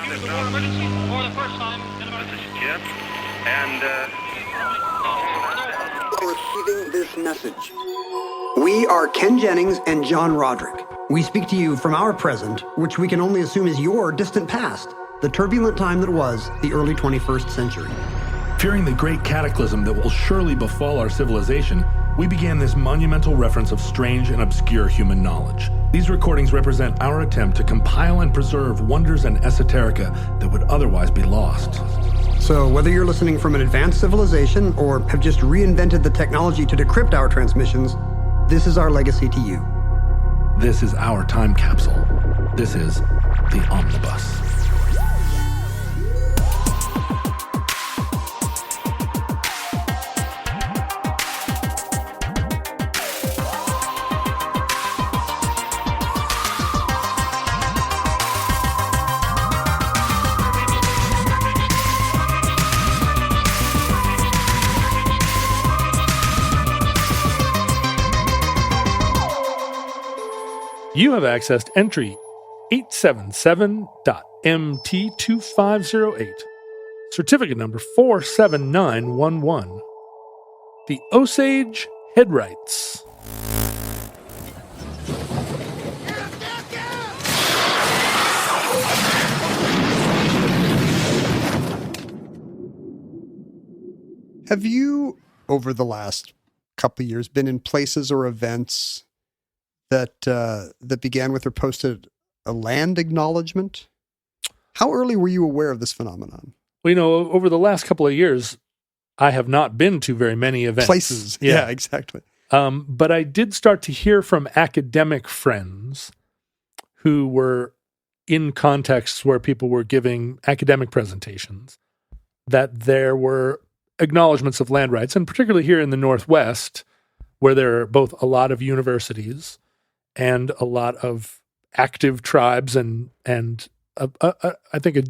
use the word emergency for the first time in about... This is Jim, and, Receiving this message. We are Ken Jennings and John Roderick. We speak to you from our present, which we can only assume is your distant past, the turbulent time that was the early 21st century. Fearing the great cataclysm that will surely befall our civilization, we began this monumental reference of strange and obscure human knowledge. These recordings represent our attempt to compile and preserve wonders and esoterica that would otherwise be lost. So whether you're listening from an advanced civilization or have just reinvented the technology to decrypt our transmissions, this is our legacy to you. This is our time capsule. This is the Omnibus. You have accessed entry 877.MT2508, certificate number 47911, the Osage Headrights. Have you, over the last couple of years, been in places or events that began with or posted a land acknowledgement? How early were you aware of this phenomenon? Well, over the last couple of years, I have not been to very many events. Places. Yeah, exactly. But I did start to hear from academic friends who were in contexts where people were giving academic presentations that there were acknowledgments of land rights, and particularly here in the Northwest, where there are both a lot of universities and a lot of active tribes and I think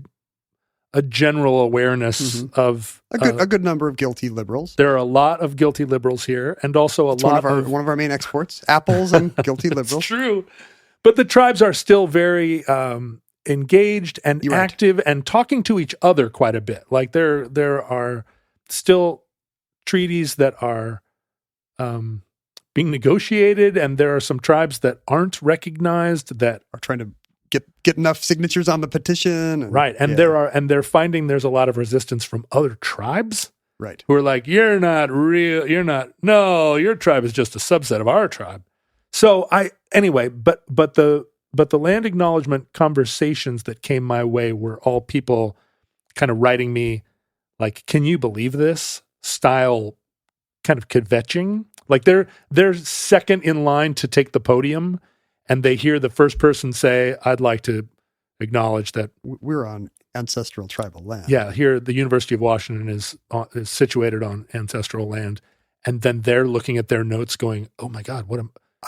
a general awareness of a good number of guilty liberals. There are a lot of guilty liberals here, and also one of our main exports, apples and guilty liberals. It's true, but the tribes are still very engaged and active and talking to each other quite a bit. Like there are still treaties that are being negotiated, and there are some tribes that aren't recognized that are trying to get enough signatures on the petition. They're finding there's a lot of resistance from other tribes. Right. Who are like, your tribe is just a subset of our tribe. So but the land acknowledgement conversations that came my way were all people kind of writing me like, can you believe this style kind of kvetching? Like they're second in line to take the podium, and they hear the first person say, I'd like to acknowledge that we're on ancestral tribal land. Yeah, here the University of Washington is situated on ancestral land, and then they're looking at their notes going, oh my God, I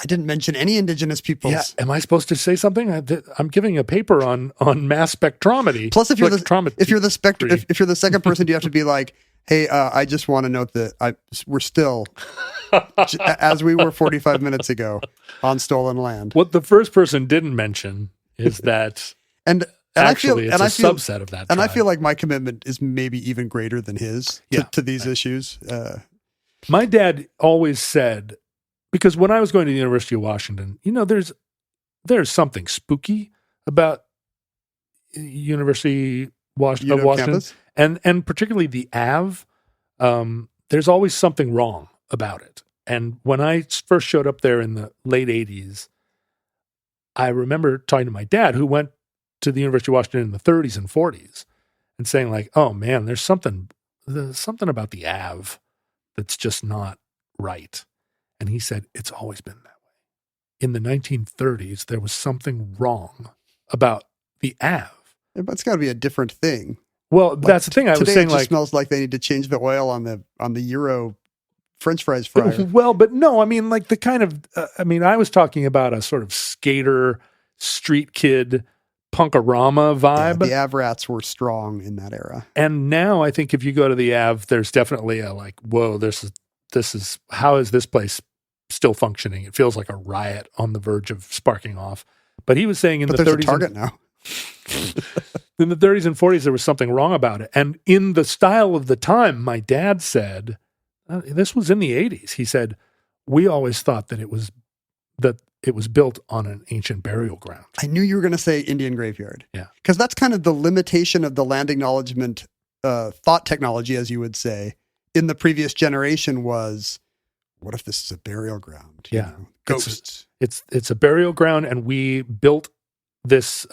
didn't mention any indigenous peoples. Yeah, am I supposed to say something? I'm giving a paper on mass spectrometry. Plus, if you're the second person, you have to be like, hey, I just want to note that we're still, as we were 45 minutes ago, on stolen land. What the first person didn't mention is that it's a subset of that tribe. And I feel like my commitment is maybe even greater than his to these issues. My dad always said, because when I was going to the University of Washington, there's something spooky about University of Washington. Campus? And particularly the Ave, there's always something wrong about it. And when I first showed up there in the late 80s, I remember talking to my dad, who went to the University of Washington in the 30s and 40s, and saying like, oh man, there's something about the Ave that's just not right. And he said, it's always been that way. In the 1930s, there was something wrong about the Ave. Yeah, but it's got to be a different thing. Well, that's the thing. I was saying, it just smells like they need to change the oil on the Euro French fries fryer. Well, but no, I mean, like the kind of, I was talking about a sort of skater, street kid, punkorama vibe. Yeah, the Av rats were strong in that era. And now I think if you go to the Av, there's definitely a like, whoa, this is, how is this place still functioning? It feels like a riot on the verge of sparking off. But he was saying in the 30s. There's a Target now. in the 30s and 40s, there was something wrong about it. And in the style of the time, my dad said, this was in the 80s. He said, we always thought that it was built on an ancient burial ground. I knew you were going to say Indian graveyard. Yeah. Because that's kind of the limitation of the land acknowledgement thought technology, as you would say, in the previous generation was, what if this is a burial ground? Yeah. Ghosts. It's a burial ground, and we built this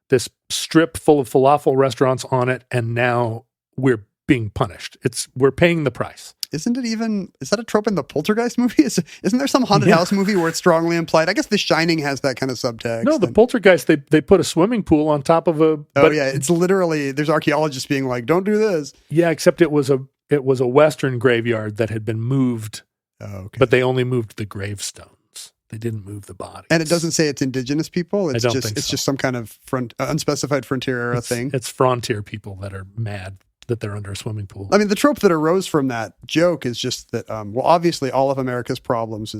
this strip full of falafel restaurants on it, and now we're being punished. We're paying the price. Is that a trope in the Poltergeist movie? Isn't there some haunted house movie where it's strongly implied? I guess The Shining has that kind of subtext. No, the Poltergeist, they put a swimming pool on top of a... It's literally, there's archaeologists being like, don't do this. Yeah, except it was a Western graveyard that had been moved, but they only moved the gravestones. They didn't move the bodies. And it doesn't say it's indigenous people? I don't think so. It's just some kind of unspecified frontier era thing? It's frontier people that are mad that they're under a swimming pool. I mean, the trope that arose from that joke is just that, obviously all of America's problems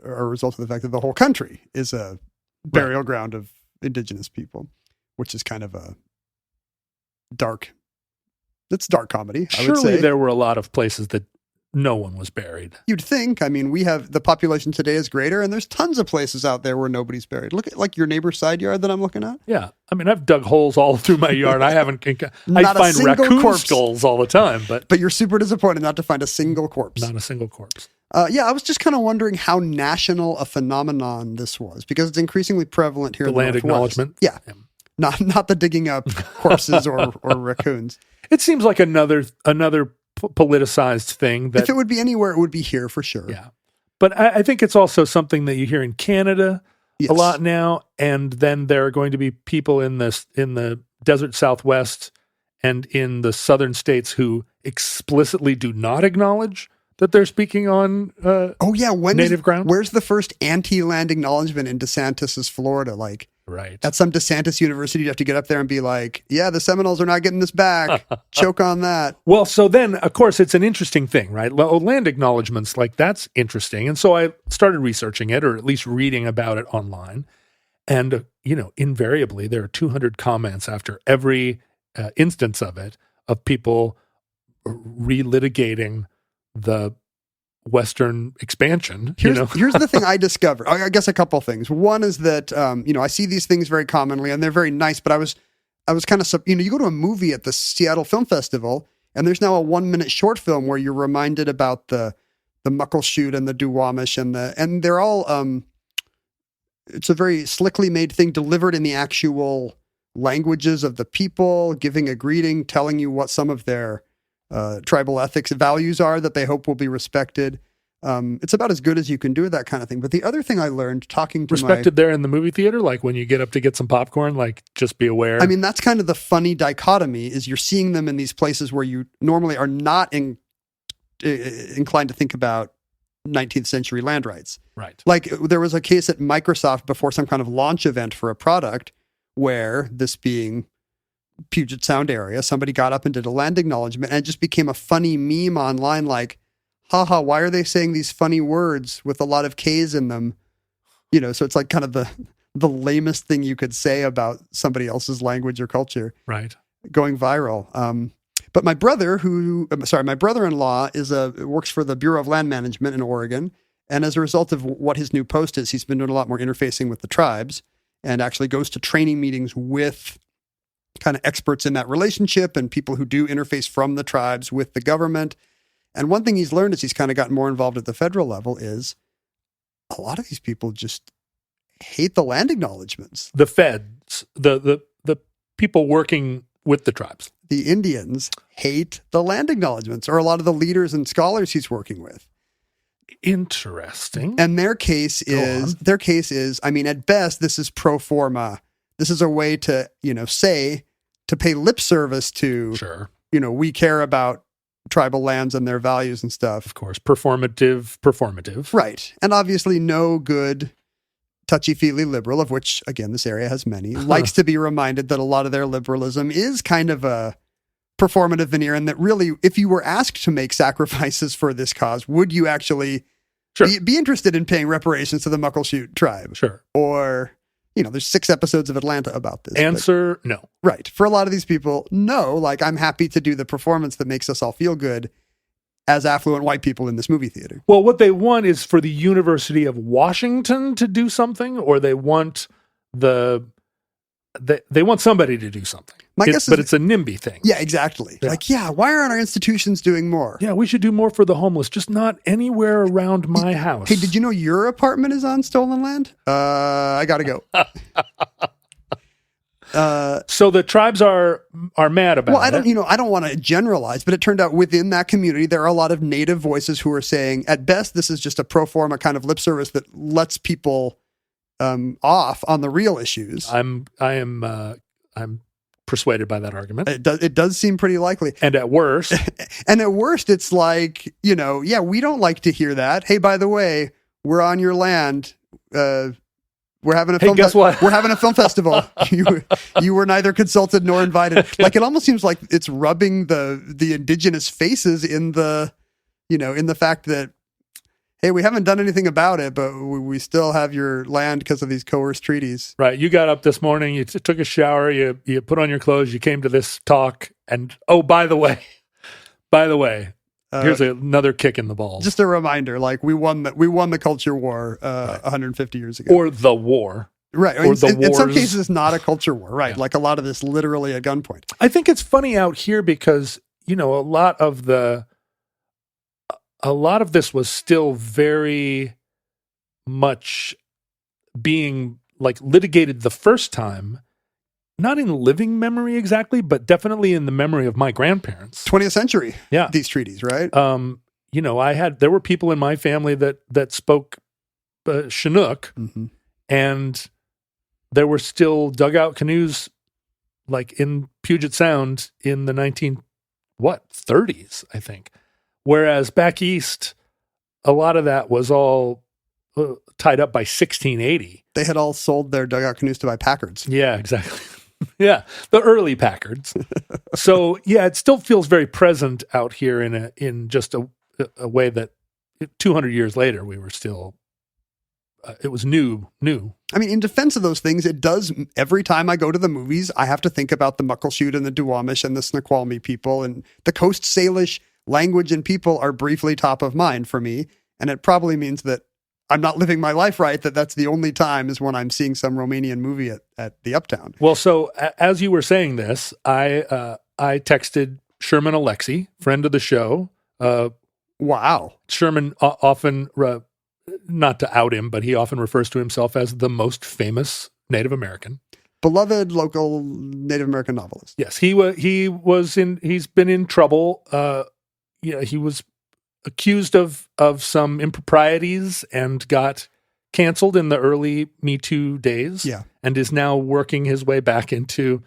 are a result of the fact that the whole country is a burial ground of indigenous people, which is kind of it's dark comedy, I would say. Surely there were a lot of places that no one was buried. You'd think. I mean, the population today is greater, and there's tons of places out there where nobody's buried. Look at like your neighbor's side yard that I'm looking at. Yeah. I mean, I've dug holes all through my yard. I find raccoon skulls all the time, but you're super disappointed not to find a single corpse. Not a single corpse. I was just kind of wondering how national a phenomenon this was, because it's increasingly prevalent here in the land Northwest. Acknowledgement. Yeah. Not the digging up corpses or raccoons. It seems like another politicized thing. That, if it would be anywhere, it would be here for sure. Yeah. But I think it's also something that you hear in Canada a lot now. And then there are going to be people in the desert Southwest and in the southern states who explicitly do not acknowledge that they're speaking on native ground. Where's the first anti-land acknowledgement in DeSantis's Florida? Like, right. At some DeSantis university, you have to get up there and be like, yeah, the Seminoles are not getting this back. Choke on that. Well, so then, of course, it's an interesting thing, right? Land acknowledgements, like, that's interesting. And so I started researching it, or at least reading about it online. And, invariably, there are 200 comments after every instance of it, of people relitigating the Western expansion. Here's the thing I discovered. I guess a couple things. One is that, I see these things very commonly and they're very nice, but I was kind of, you go to a movie at the Seattle Film Festival and there's now a 1-minute short film where you're reminded about the Muckleshoot and the Duwamish and they're all, it's a very slickly made thing delivered in the actual languages of the people, giving a greeting, telling you what some of their tribal ethics values are that they hope will be respected. It's about as good as you can do that kind of thing. But the other thing I learned talking to respected there in the movie theater, like when you get up to get some popcorn, like just be aware. I mean, that's kind of the funny dichotomy is you're seeing them in these places where you normally are not inclined to think about 19th century land rights. Right. Like there was a case at Microsoft before some kind of launch event for a product where, this being Puget Sound area, somebody got up and did a land acknowledgement and it just became a funny meme online like, haha, why are they saying these funny words with a lot of K's in them? So it's like kind of the lamest thing you could say about somebody else's language or culture. Right. Going viral. But my brother-in-law works for the Bureau of Land Management in Oregon. And as a result of what his new post is, he's been doing a lot more interfacing with the tribes and actually goes to training meetings with kind of experts in that relationship and people who do interface from the tribes with the government. And one thing he's learned as he's kind of gotten more involved at the federal level is a lot of these people just hate the land acknowledgements. The feds, the people working with the tribes. The Indians hate the land acknowledgements, or a lot of the leaders and scholars he's working with. Interesting. And their case is, I mean, at best, this is pro forma. This is a way to, to pay lip service to, sure. We care about tribal lands and their values and stuff. Of course, performative. Right. And obviously no good touchy-feely liberal, of which, again, this area has many, likes to be reminded that a lot of their liberalism is kind of a performative veneer, and that really, if you were asked to make sacrifices for this cause, would you actually be interested in paying reparations to the Muckleshoot tribe? Sure. Or there's 6 episodes of Atlanta about this. Answer, no. Right. For a lot of these people, no. Like, I'm happy to do the performance that makes us all feel good as affluent white people in this movie theater. Well, what they want is for the University of Washington to do something, or they want they want somebody to do something. My guess is, but it's a NIMBY thing. Yeah, exactly. Yeah. Why aren't our institutions doing more? Yeah, we should do more for the homeless, just not anywhere around my house. Hey, did you know your apartment is on stolen land? I gotta go. So the tribes are mad about it. Well, I don't want to generalize, but it turned out within that community, there are a lot of native voices who are saying, at best, this is just a pro forma kind of lip service that lets people off on the real issues. I'm persuaded by that argument. It does seem pretty likely. And at worst, it's like, we don't like to hear that. Hey, by the way, we're on your land. We're having a film. Guess what? We're having a film festival. You were neither consulted nor invited. Like, it almost seems like it's rubbing the indigenous faces in the fact that, hey, we haven't done anything about it, but we still have your land because of these coerced treaties. Right. You got up this morning, you took a shower, you put on your clothes, you came to this talk, and by the way, here's another kick in the balls. Just a reminder, like, we won the culture war 150 years ago. Or the war. Right. Or in some cases, it's not a culture war. Right. Yeah. Like, a lot of this literally at gunpoint. I think it's funny out here because, a lot of this was still very much being like litigated the first time, not in living memory exactly, but definitely in the memory of my grandparents. 20th century. Yeah. These treaties, right? There were people in my family that spoke Chinook, mm-hmm. and there were still dugout canoes like in Puget Sound in the 30s, I think. Whereas back east, a lot of that was all tied up by 1680. They had all sold their dugout canoes to buy Packards. Yeah, exactly. Yeah, the early Packards. So yeah, it still feels very present out here in just a way that 200 years later we were still. It was new. I mean, in defense of those things, it does. Every time I go to the movies, I have to think about the Muckleshoot and the Duwamish and the Snoqualmie people, and the Coast Salish language and people are briefly top of mind for me. And it probably means that I'm not living my life right, that's the only time is when I'm seeing some Romanian movie at the Uptown. Well, so as you were saying this, I texted Sherman Alexie, friend of the show. Wow. Sherman often, not to out him, but he often refers to himself as the most famous Native American. Beloved local Native American novelist. Yes, he's been in trouble. He was accused of some improprieties and got canceled in the early Me Too days. Yeah. And is now working his way back into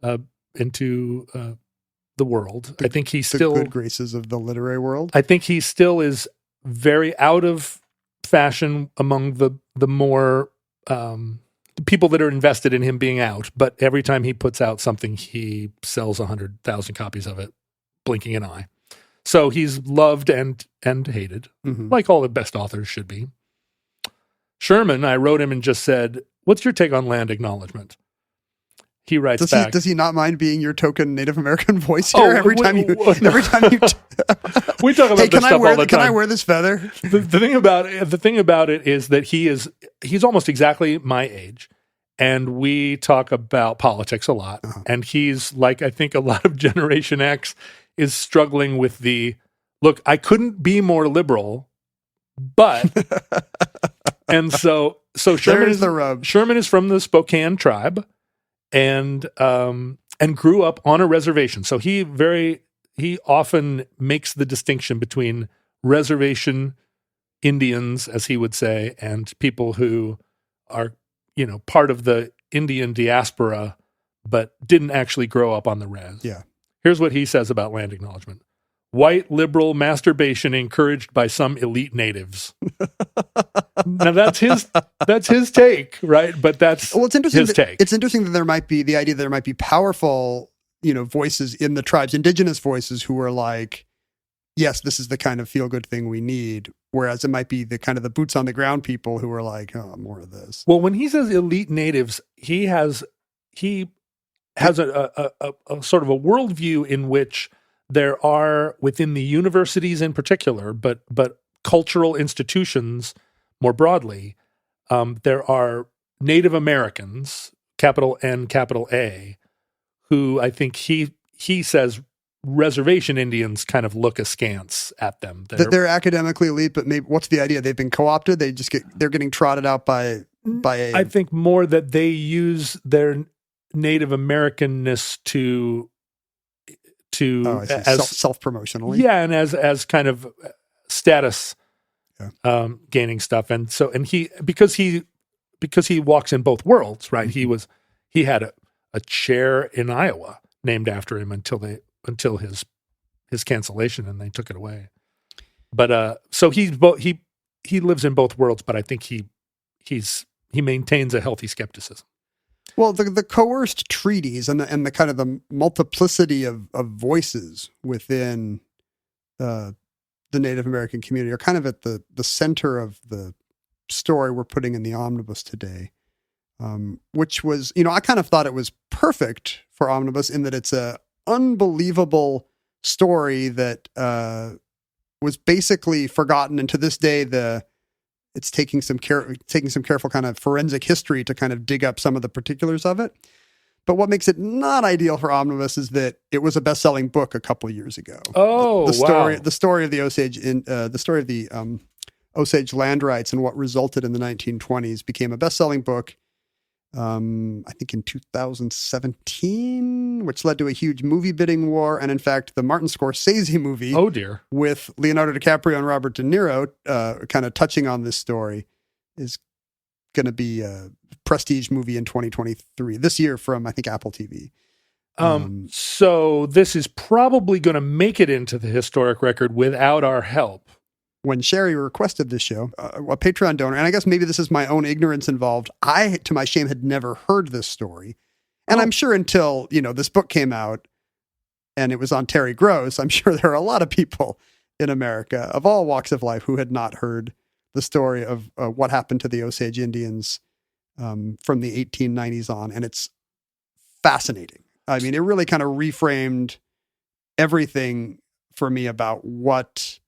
the world. I think he's still the good graces of the literary world. I think he still is very out of fashion among the more people that are invested in him being out. But every time he puts out something, he sells 100,000 copies of it, blinking an eye. So he's loved and hated, mm-hmm. like all the best authors should be. Sherman, I wrote him and just said, "What's your take on land acknowledgement?" He writes back. Does he not mind being your token Native American voice here every time you? We talk about hey, this stuff all the time. Can I wear this feather? The thing about it is that he's almost exactly my age, and we talk about politics a lot. Uh-huh. And he's like, I think a lot of Generation X is struggling with look, I couldn't be more liberal, but and so Sherman is the rub. Sherman is from the Spokane tribe. And grew up on a reservation. So he often makes the distinction between reservation Indians, as he would say, and people who are, part of the Indian diaspora, but didn't actually grow up on the res. Yeah. Here's what he says about land acknowledgement. White liberal masturbation encouraged by some elite natives. Now that's his take, right? But that's it's interesting his take. It's interesting that there might be the idea that there might be powerful, voices in the tribes, indigenous voices who are like, yes, this is the kind of feel-good thing we need. Whereas it might be the kind of the boots on the ground people who are like, oh, more of this. Well, when he says elite natives, he has a sort of a worldview in which there are, within the universities in particular, but cultural institutions more broadly, there are Native Americans, capital N, capital A, who I think he says reservation Indians kind of look askance at them. They're academically elite, but maybe what's the idea? They've been co-opted. They're getting trotted out by. I think more that they use their Native Americanness as self-promotionally. Yeah, and as kind of status gaining stuff. And so, and because he walks in both worlds, right? He had a chair in Iowa named after him until his cancellation, and they took it away. But so he lives in both worlds, but I think he maintains a healthy skepticism. Well, the coerced treaties and the kind of the multiplicity of voices within the Native American community are kind of at the center of the story we're putting in the omnibus today, which was, I kind of thought it was perfect for omnibus in that it's a unbelievable story that was basically forgotten, and to this day it's taking some careful kind of forensic history to kind of dig up some of the particulars of it. But what makes it not ideal for omnibus is that it was a best-selling book a couple of years ago. Oh, wow. The story of the Osage Osage land rights and what resulted in the 1920s became a best-selling book. I think in 2017, which led to a huge movie bidding war. And in fact, the Martin Scorsese movie, oh dear, with Leonardo DiCaprio and Robert De Niro, kind of touching on this story, is going to be a prestige movie in 2023 this year from, I think, Apple TV. So this is probably going to make it into the historic record without our help. When Sherry requested this show, a Patreon donor, and I guess maybe this is my own ignorance involved, I, to my shame, had never heard this story. And I'm sure until, this book came out and it was on Terry Gross, I'm sure there are a lot of people in America of all walks of life who had not heard the story of what happened to the Osage Indians from the 1890s on. And it's fascinating. I mean, it really kind of reframed everything for me about what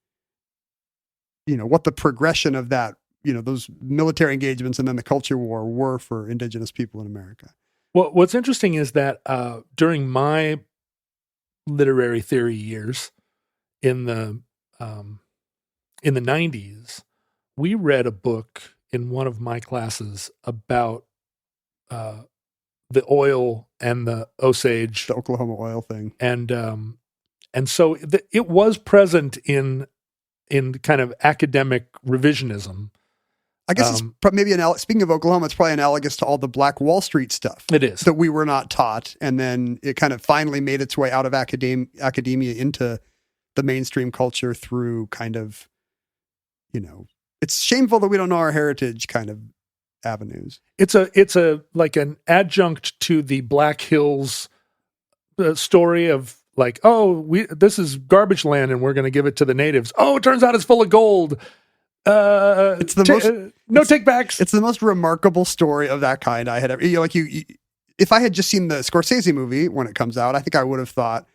the progression of that, those military engagements and then the culture war were for indigenous people in America. Well, what's interesting is that during my literary theory years in the 90s, we read a book in one of my classes about the oil and the Osage, the Oklahoma oil thing, and so it was present in kind of academic revisionism. I guess it's maybe speaking of Oklahoma, it's probably analogous to all the Black Wall Street stuff. It is. That we were not taught. And then it kind of finally made its way out of academia into the mainstream culture through kind of, it's shameful that we don't know our heritage kind of avenues. It's like an adjunct to the Black Hills story of, like, this is garbage land and we're going to give it to the natives. Oh, it turns out it's full of gold. It's the most no takebacks. It's the most remarkable story of that kind I had ever. If I had just seen the Scorsese movie when it comes out, I think I would have thought,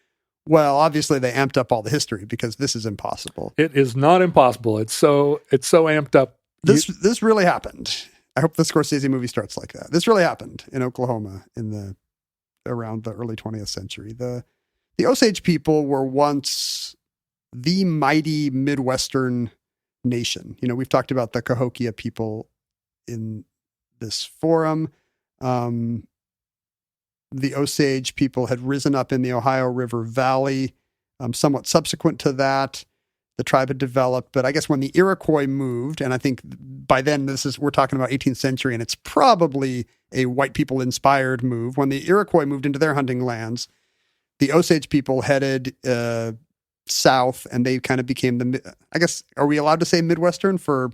well, obviously they amped up all the history because this is impossible. It is not impossible. It's so amped up. This really happened. I hope the Scorsese movie starts like that. This really happened in Oklahoma around the early 20th century. The Osage people were once the mighty Midwestern nation. We've talked about the Cahokia people in this forum. The Osage people had risen up in the Ohio River Valley. Somewhat subsequent to that, the tribe had developed. But I guess when the Iroquois moved, and I think by then we're talking about 18th century, and it's probably a white people inspired move. When the Iroquois moved into their hunting lands, the Osage people headed south, and they kind of became I guess, are we allowed to say Midwestern for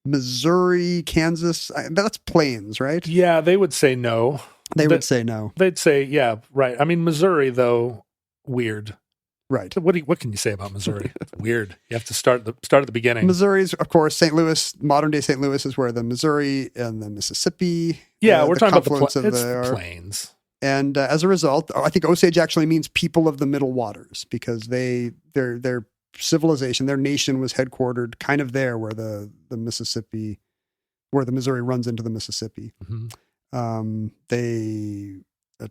Missouri, Kansas? That's plains, right? Yeah, they would say no. They would say no. They'd say, yeah, right. I mean, Missouri, though, weird. Right. So what can you say about Missouri? It's weird. You have to start at the beginning. Missouri's, of course, St. Louis, modern day St. Louis is where the Missouri and the Mississippi. Yeah, we're talking about the plains. And as a result, I think Osage actually means people of the middle waters because their civilization, their nation was headquartered kind of there where the Mississippi, where the Missouri runs into the Mississippi. Mm-hmm. They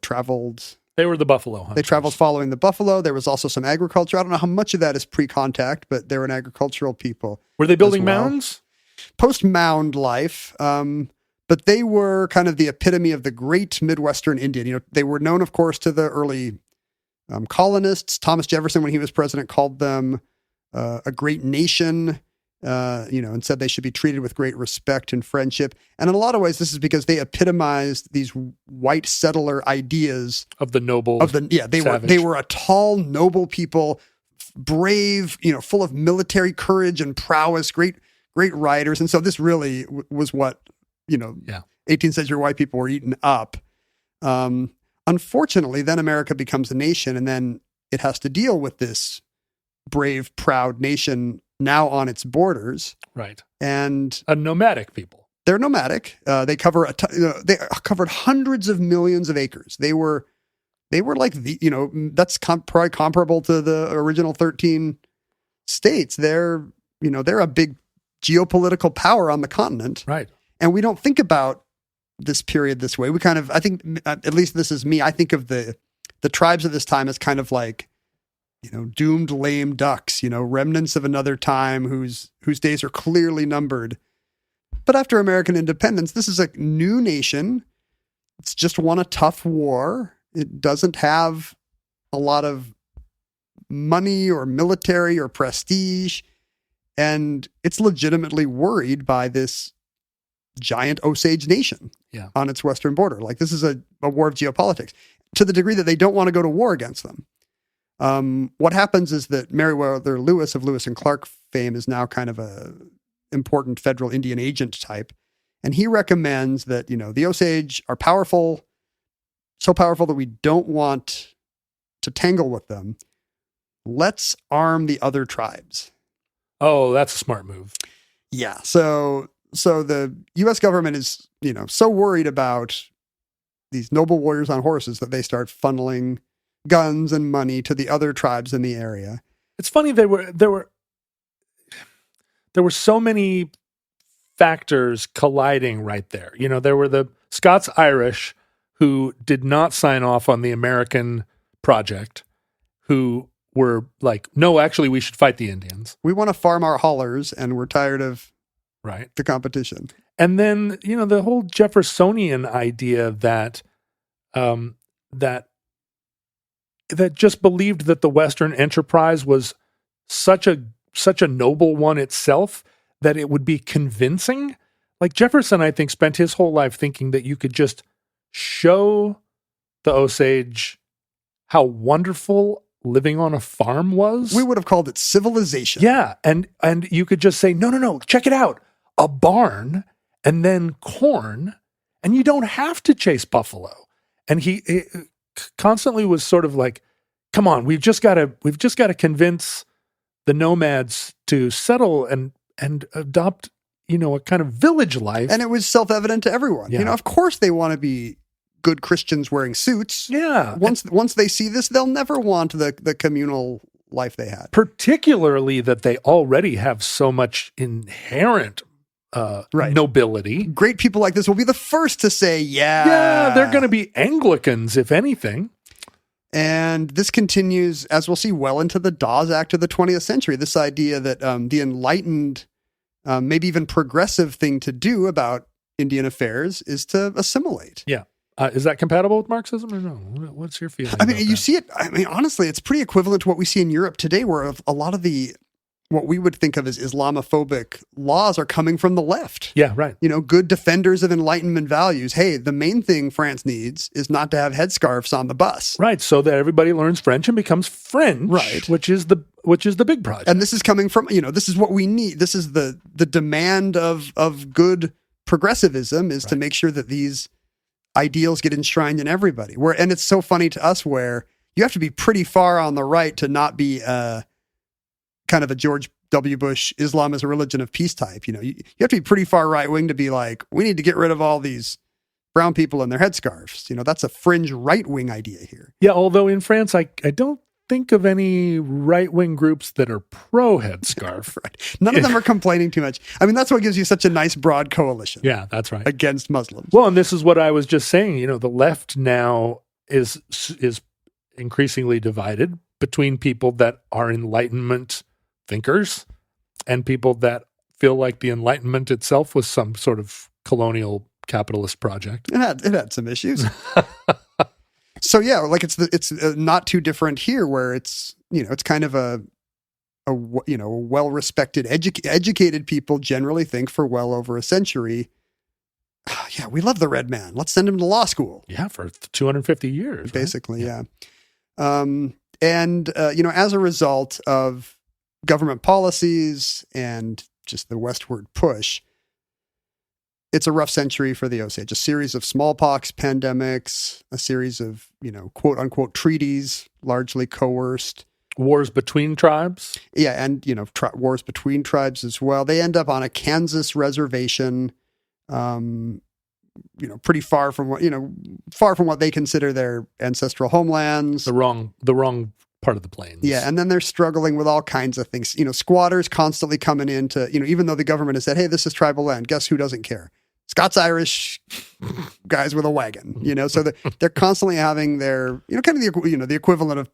traveled. They were the buffalo hunters. They traveled following the buffalo. There was also some agriculture. I don't know how much of that is pre-contact, but they're an agricultural people. Were they building mounds? Post-mound life. But they were kind of the epitome of the great Midwestern Indian. You know, they were known, of course, to the early colonists. Thomas Jefferson, when he was president, called them a great nation, and said they should be treated with great respect and friendship. And in a lot of ways, this is because they epitomized these white settler ideas of the noble. They were a tall, noble people, brave, full of military courage and prowess, great riders. And so this really was what 18th century white people were eaten up. Unfortunately, then America becomes a nation, and then it has to deal with this brave, proud nation now on its borders. Right. And a nomadic people. They're nomadic. They cover they covered hundreds of millions of acres. They were like that's probably comparable to the original 13 states. They're a big geopolitical power on the continent. Right. And we don't think about this period this way. We kind of, I think, at least this is me, I think of the tribes of this time as kind of like, doomed lame ducks, remnants of another time whose days are clearly numbered. But after American independence, this is a new nation. It's just won a tough war. It doesn't have a lot of money or military or prestige. And it's legitimately worried by this giant Osage nation on its western border. Like this is a war of geopolitics to the degree that they don't want to go to war against them. What happens is that Meriwether Lewis of Lewis and Clark fame is now kind of a important federal Indian agent type. And he recommends that, the Osage are powerful, so powerful that we don't want to tangle with them. Let's arm the other tribes. Oh, that's a smart move. Yeah. So the U.S. government is, so worried about these noble warriors on horses that they start funneling guns and money to the other tribes in the area. It's funny there were so many factors colliding right there. There were the Scots-Irish who did not sign off on the American project, who were like, no, actually, we should fight the Indians. We want to farm our haulers, and we're tired of the competition. And then, the whole Jeffersonian idea that that just believed that the Western enterprise was such a noble one itself that it would be convincing. Like Jefferson, I think, spent his whole life thinking that you could just show the Osage how wonderful living on a farm was. We would have called it civilization. Yeah. And you could just say, no, check it out. A barn and then corn, and you don't have to chase buffalo. And he constantly was sort of like, come on, we've just got to convince the nomads to settle and adopt, a kind of village life. And it was self-evident to everyone. Yeah. Of course they want to be good Christians wearing suits. Yeah. Once they see this, they'll never want the communal life they had. Particularly that they already have so much inherent nobility. Great people like this will be the first to say, yeah, they're going to be Anglicans, if anything. And this continues, as we'll see, well into the Dawes Act of the 20th century. This idea that the enlightened, maybe even progressive thing to do about Indian affairs is to assimilate. Yeah. Is that compatible with Marxism or no? What's your feeling? I mean, you see it. I mean, honestly, it's pretty equivalent to what we see in Europe today, where a lot of what we would think of as Islamophobic laws are coming from the left. Yeah, right. Good defenders of Enlightenment values. Hey, the main thing France needs is not to have headscarves on the bus. Right, so that everybody learns French and becomes French, right. which is the big project. And this is coming from, this is what we need. This is the demand of good progressivism is to make sure that these ideals get enshrined in everybody. And it's so funny to us where, you have to be pretty far on the right to not be kind of a George W. Bush Islam is a religion of peace type. You have to be pretty far right wing to be like, we need to get rid of all these brown people and their headscarves. That's a fringe right wing idea here. Yeah, although in France, I don't think of any right wing groups that are pro headscarf. Right. None of them are complaining too much. I mean, that's what gives you such a nice broad coalition. Yeah, that's right. Against Muslims. Well, and this is what I was just saying. The left now is increasingly divided between people that are Enlightenment thinkers and people that feel like the Enlightenment itself was some sort of colonial capitalist project. It had some issues. So yeah, like it's not too different here, where it's kind of a well-respected, educated people generally think for well over a century. Yeah, we love the red man. Let's send him to law school. Yeah, for 250 years, basically. Right? And as a result of government policies and just the westward push, it's a rough century for the Osage. A series of smallpox pandemics, a series of, quote unquote treaties, largely coerced. Wars between tribes. Yeah. And, wars between tribes as well. They end up on a Kansas reservation, pretty far from what they consider their ancestral homelands. The wrong part of the plains. Yeah. And then they're struggling with all kinds of things. Squatters constantly coming in to, even though the government has said, hey, this is tribal land, guess who doesn't care? Scots-Irish guys with a wagon, so they're constantly having their, kind of the equivalent of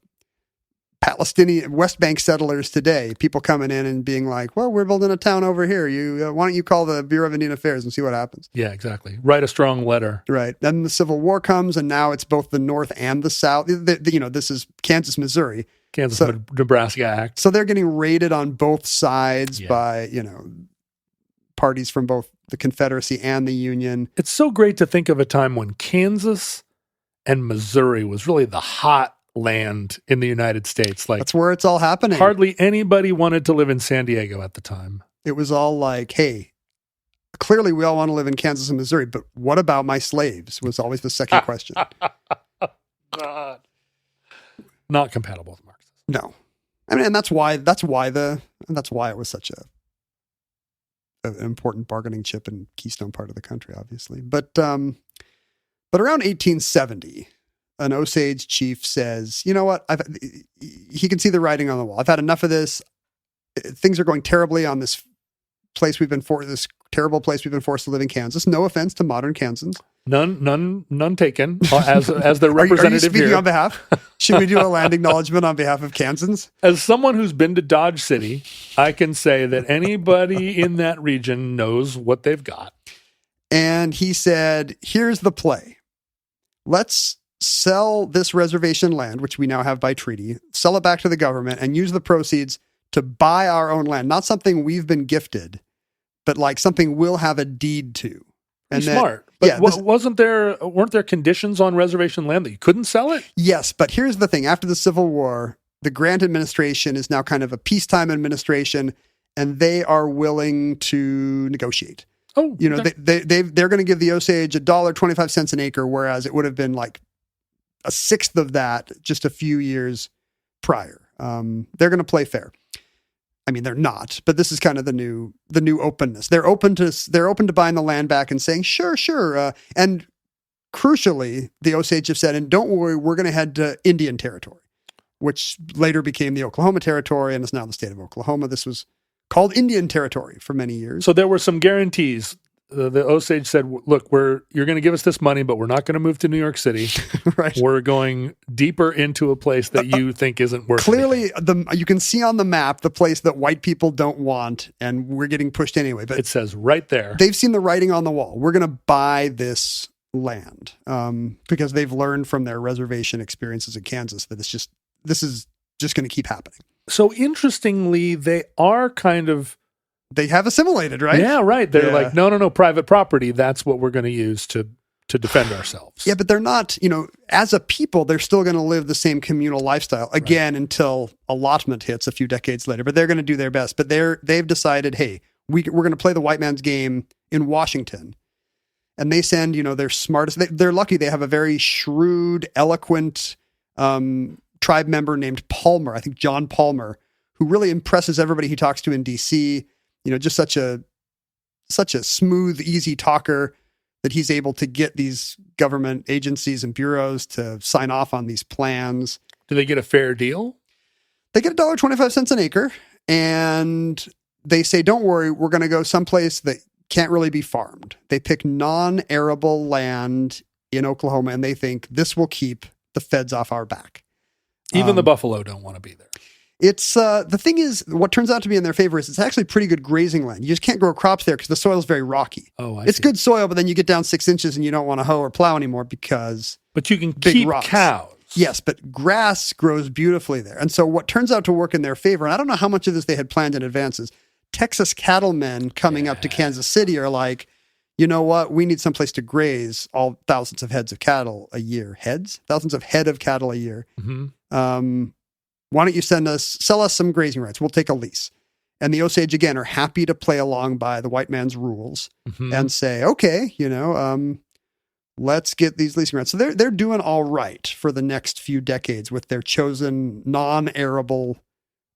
Palestinian West Bank settlers today, people coming in and being like, well, we're building a town over here. Why don't you call the Bureau of Indian Affairs and see what happens? Yeah, exactly. Write a strong letter. Right. Then the Civil War comes, and now it's both the North and the South. This is Kansas, Missouri. Nebraska Act. So they're getting raided on both sides by, parties from both the Confederacy and the Union. It's so great to think of a time when Kansas and Missouri was really the hot land in the United States. Like, that's where it's all happening. Hardly anybody wanted to live in San Diego at the time. It was all like, hey, clearly we all want to live in Kansas and Missouri, but what about my slaves? Was always the second question. God. Not compatible with Marxism. No. I mean, and that's why it was such an important bargaining chip and keystone part of the country, obviously. But around 1870, an Osage chief says, you know what? He can see the writing on the wall. I've had enough of this. Things are going terribly on this this terrible place we've been forced to live in Kansas. No offense to modern Kansans. None taken as their representative are you speaking here. On behalf? Should we do a land acknowledgement on behalf of Kansans? As someone who's been to Dodge City, I can say that anybody in that region knows what they've got. And he said, here's the play. Let's sell this reservation land, which we now have by treaty, sell it back to the government and use the proceeds to buy our own land. Not something we've been gifted, but like something we'll have a deed to. And smart. But weren't there conditions on reservation land that you couldn't sell it? Yes, but here's the thing. After the Civil War, the Grant administration is now kind of a peacetime administration, and they are willing to negotiate. Oh, okay. They're going to give the Osage $1.25 an acre, whereas it would have been like a sixth of that just a few years prior. They're going to play fair. I mean, they're not, but this is kind of the new openness. They're open to buying the land back and saying, sure. And crucially, the Osage have said, and don't worry, we're going to head to Indian territory, which later became the Oklahoma territory and is now the state of Oklahoma. This was called Indian territory for many years. So there were some guarantees. The Osage said, look, you're going to give us this money, but we're not going to move to New York City. Right. We're going deeper into a place that you think isn't worth it. Clearly, you can see on the map the place that white people don't want, and we're getting pushed anyway. But it says right there. They've seen the writing on the wall. We're going to buy this land because they've learned from their reservation experiences in Kansas that this is just going to keep happening. So interestingly, they are kind of... They have assimilated, right? Yeah, right. They're like, no, private property. That's what we're going to use to defend ourselves. Yeah, but they're not, as a people, they're still going to live the same communal lifestyle again until allotment hits a few decades later. But they're going to do their best. But they've decided, hey, we're going to play the white man's game in Washington. And they send, their smartest. They're lucky they have a very shrewd, eloquent tribe member named Palmer, I think John Palmer, who really impresses everybody he talks to in DC. Just such a smooth, easy talker that he's able to get these government agencies and bureaus to sign off on these plans. Do they get a fair deal? They get $1.25 an acre, and they say, don't worry, we're going to go someplace that can't really be farmed. They pick non-arable land in Oklahoma, and they think this will keep the feds off our back. Even the buffalo don't want to be there. It's the thing is, what turns out to be in their favor is it's actually pretty good grazing land. You just can't grow crops there because the soil is very rocky. Oh, it's see. Good soil, but then you get down 6 inches and you don't want to hoe or plow anymore because But you can big keep rocks. cows. Yes, but grass grows beautifully there. And so what turns out to work in their favor, and I don't know how much of this they had planned in advance, is Texas cattlemen coming up to Kansas City are like, you know what? We need someplace to graze all thousands of heads of cattle a year. Thousands of head of cattle a year. Mm-hmm. Why don't you sell us some grazing rights? We'll take a lease. And the Osage, again, are happy to play along by the white man's rules and say, okay, let's get these leasing rights. So they're doing all right for the next few decades with their chosen non-arable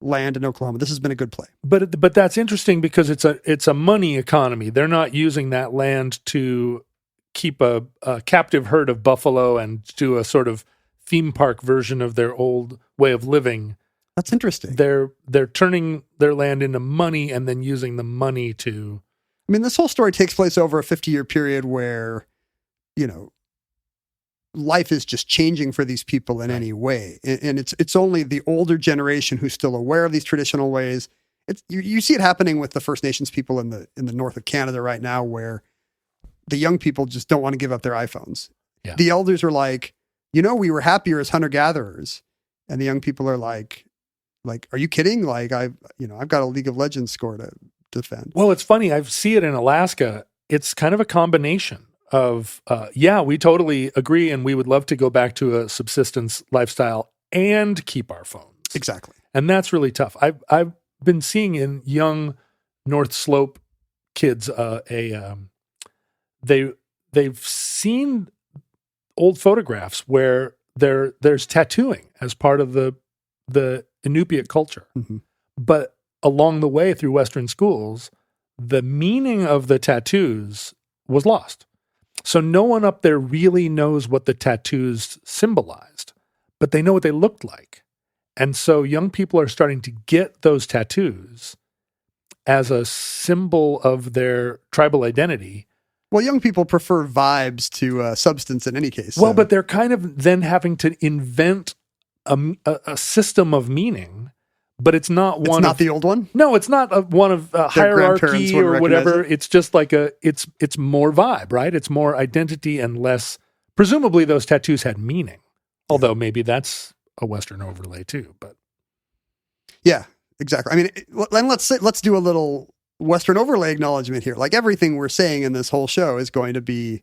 land in Oklahoma. This has been a good play. But that's interesting because it's a money economy. They're not using that land to keep a captive herd of buffalo and do a sort of theme park version of their old way of living. That's interesting. They're turning their land into money and then using the money to... I mean, this whole story takes place over a 50-year period where, life is just changing for these people in any way. And it's only the older generation who's still aware of these traditional ways. You see it happening with the First Nations people in the north of Canada right now, where the young people just don't want to give up their iPhones. Yeah. The elders are like, we were happier as hunter-gatherers. And the young people are like, are you kidding? Like, I've got a League of Legends score to defend. Well, it's funny. I see it in Alaska. It's kind of a combination of, we totally agree. And we would love to go back to a subsistence lifestyle and keep our phones. Exactly. And that's really tough. I've been seeing in young North Slope kids, they've seen old photographs where there's tattooing as part of the Inupiat culture. Mm-hmm. But along the way through Western schools, the meaning of the tattoos was lost. So no one up there really knows what the tattoos symbolized, but they know what they looked like. And so young people are starting to get those tattoos as a symbol of their tribal identity. Well, young people prefer vibes to substance in any case. Well, but they're kind of then having to invent a system of meaning, but it's not one. It's not the old one? No, it's not one of hierarchy or whatever. It's just like it's more vibe, right? It's more identity and less. Presumably, those tattoos had meaning, although maybe that's a Western overlay too. But yeah, exactly. I mean, and let's do a little Western overlay acknowledgement here. Like everything we're saying in this whole show is going to be,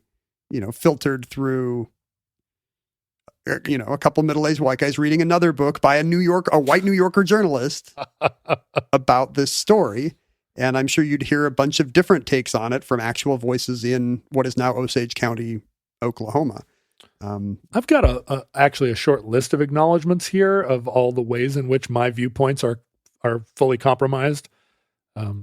filtered through, a couple middle-aged white guys reading another book by a white New Yorker journalist about this story. And I'm sure you'd hear a bunch of different takes on it from actual voices in what is now Osage County, Oklahoma. I've got actually a short list of acknowledgments here of all the ways in which my viewpoints are fully compromised.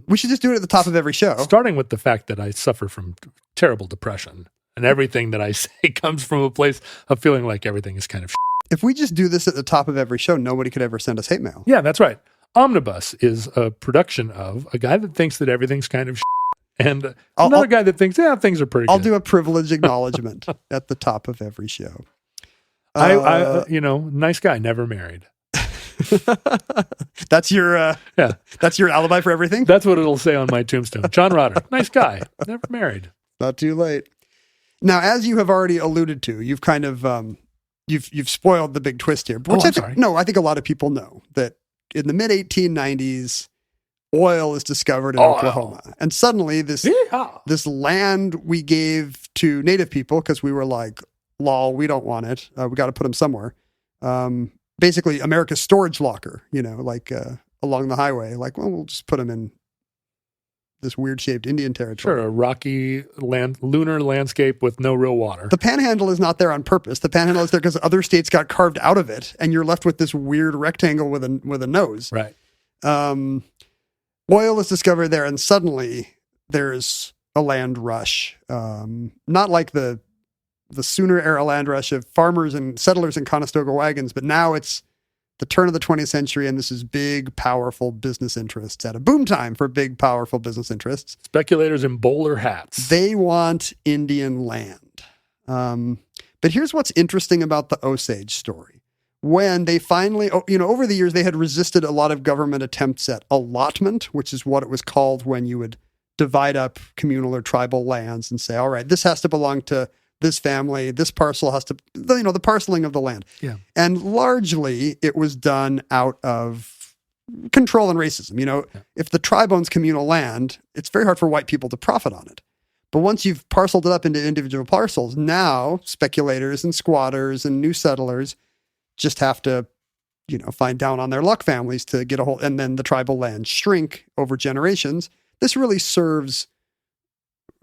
We should just do it at the top of every show. Starting with the fact that I suffer from terrible depression, and everything that I say comes from a place of feeling like everything is kind of shit. If we just do this at the top of every show, nobody could ever send us hate mail. Yeah, that's right. Omnibus is a production of a guy that thinks that everything's kind of shit, and another guy that thinks, things are pretty good. I'll do a privilege acknowledgement at the top of every show. I nice guy, never married. That's your that's your alibi for everything? That's what it'll say on my tombstone. John Roderick, nice guy, never married. Not too late. Now, as you have already alluded to, you've kind of you've spoiled the big twist here. Which I think a lot of people know that in the mid 1890s, oil is discovered in Oklahoma, and suddenly this land we gave to Native people because we were like, lol, we don't want it. We got to put them somewhere. Basically, America's storage locker, along the highway. Like, well, we'll just put them in weird shaped Indian territory. Sure, a rocky lunar landscape with no real water. The Panhandle is not there on purpose. The Panhandle is there because other states got carved out of it, and you're left with this weird rectangle with a nose. Right. Oil is discovered there, and suddenly there's a land rush. Not like the Sooner era land rush of farmers and settlers in Conestoga wagons, but now it's the turn of the 20th century, and this is big, powerful business interests at a boom time for big, powerful business interests. Speculators in bowler hats. They want Indian land. But here's what's interesting about the Osage story. When they finally, over the years, they had resisted a lot of government attempts at allotment, which is what it was called when you would divide up communal or tribal lands and say, all right, this has to belong to this family, this parcel has to, the parceling of the land. Yeah. And largely it was done out of control and racism. If the tribe owns communal land, it's very hard for white people to profit on it. But once you've parceled it up into individual parcels, now speculators and squatters and new settlers just have to, find down on their luck families to get a hold, and then the tribal lands shrink over generations. This really serves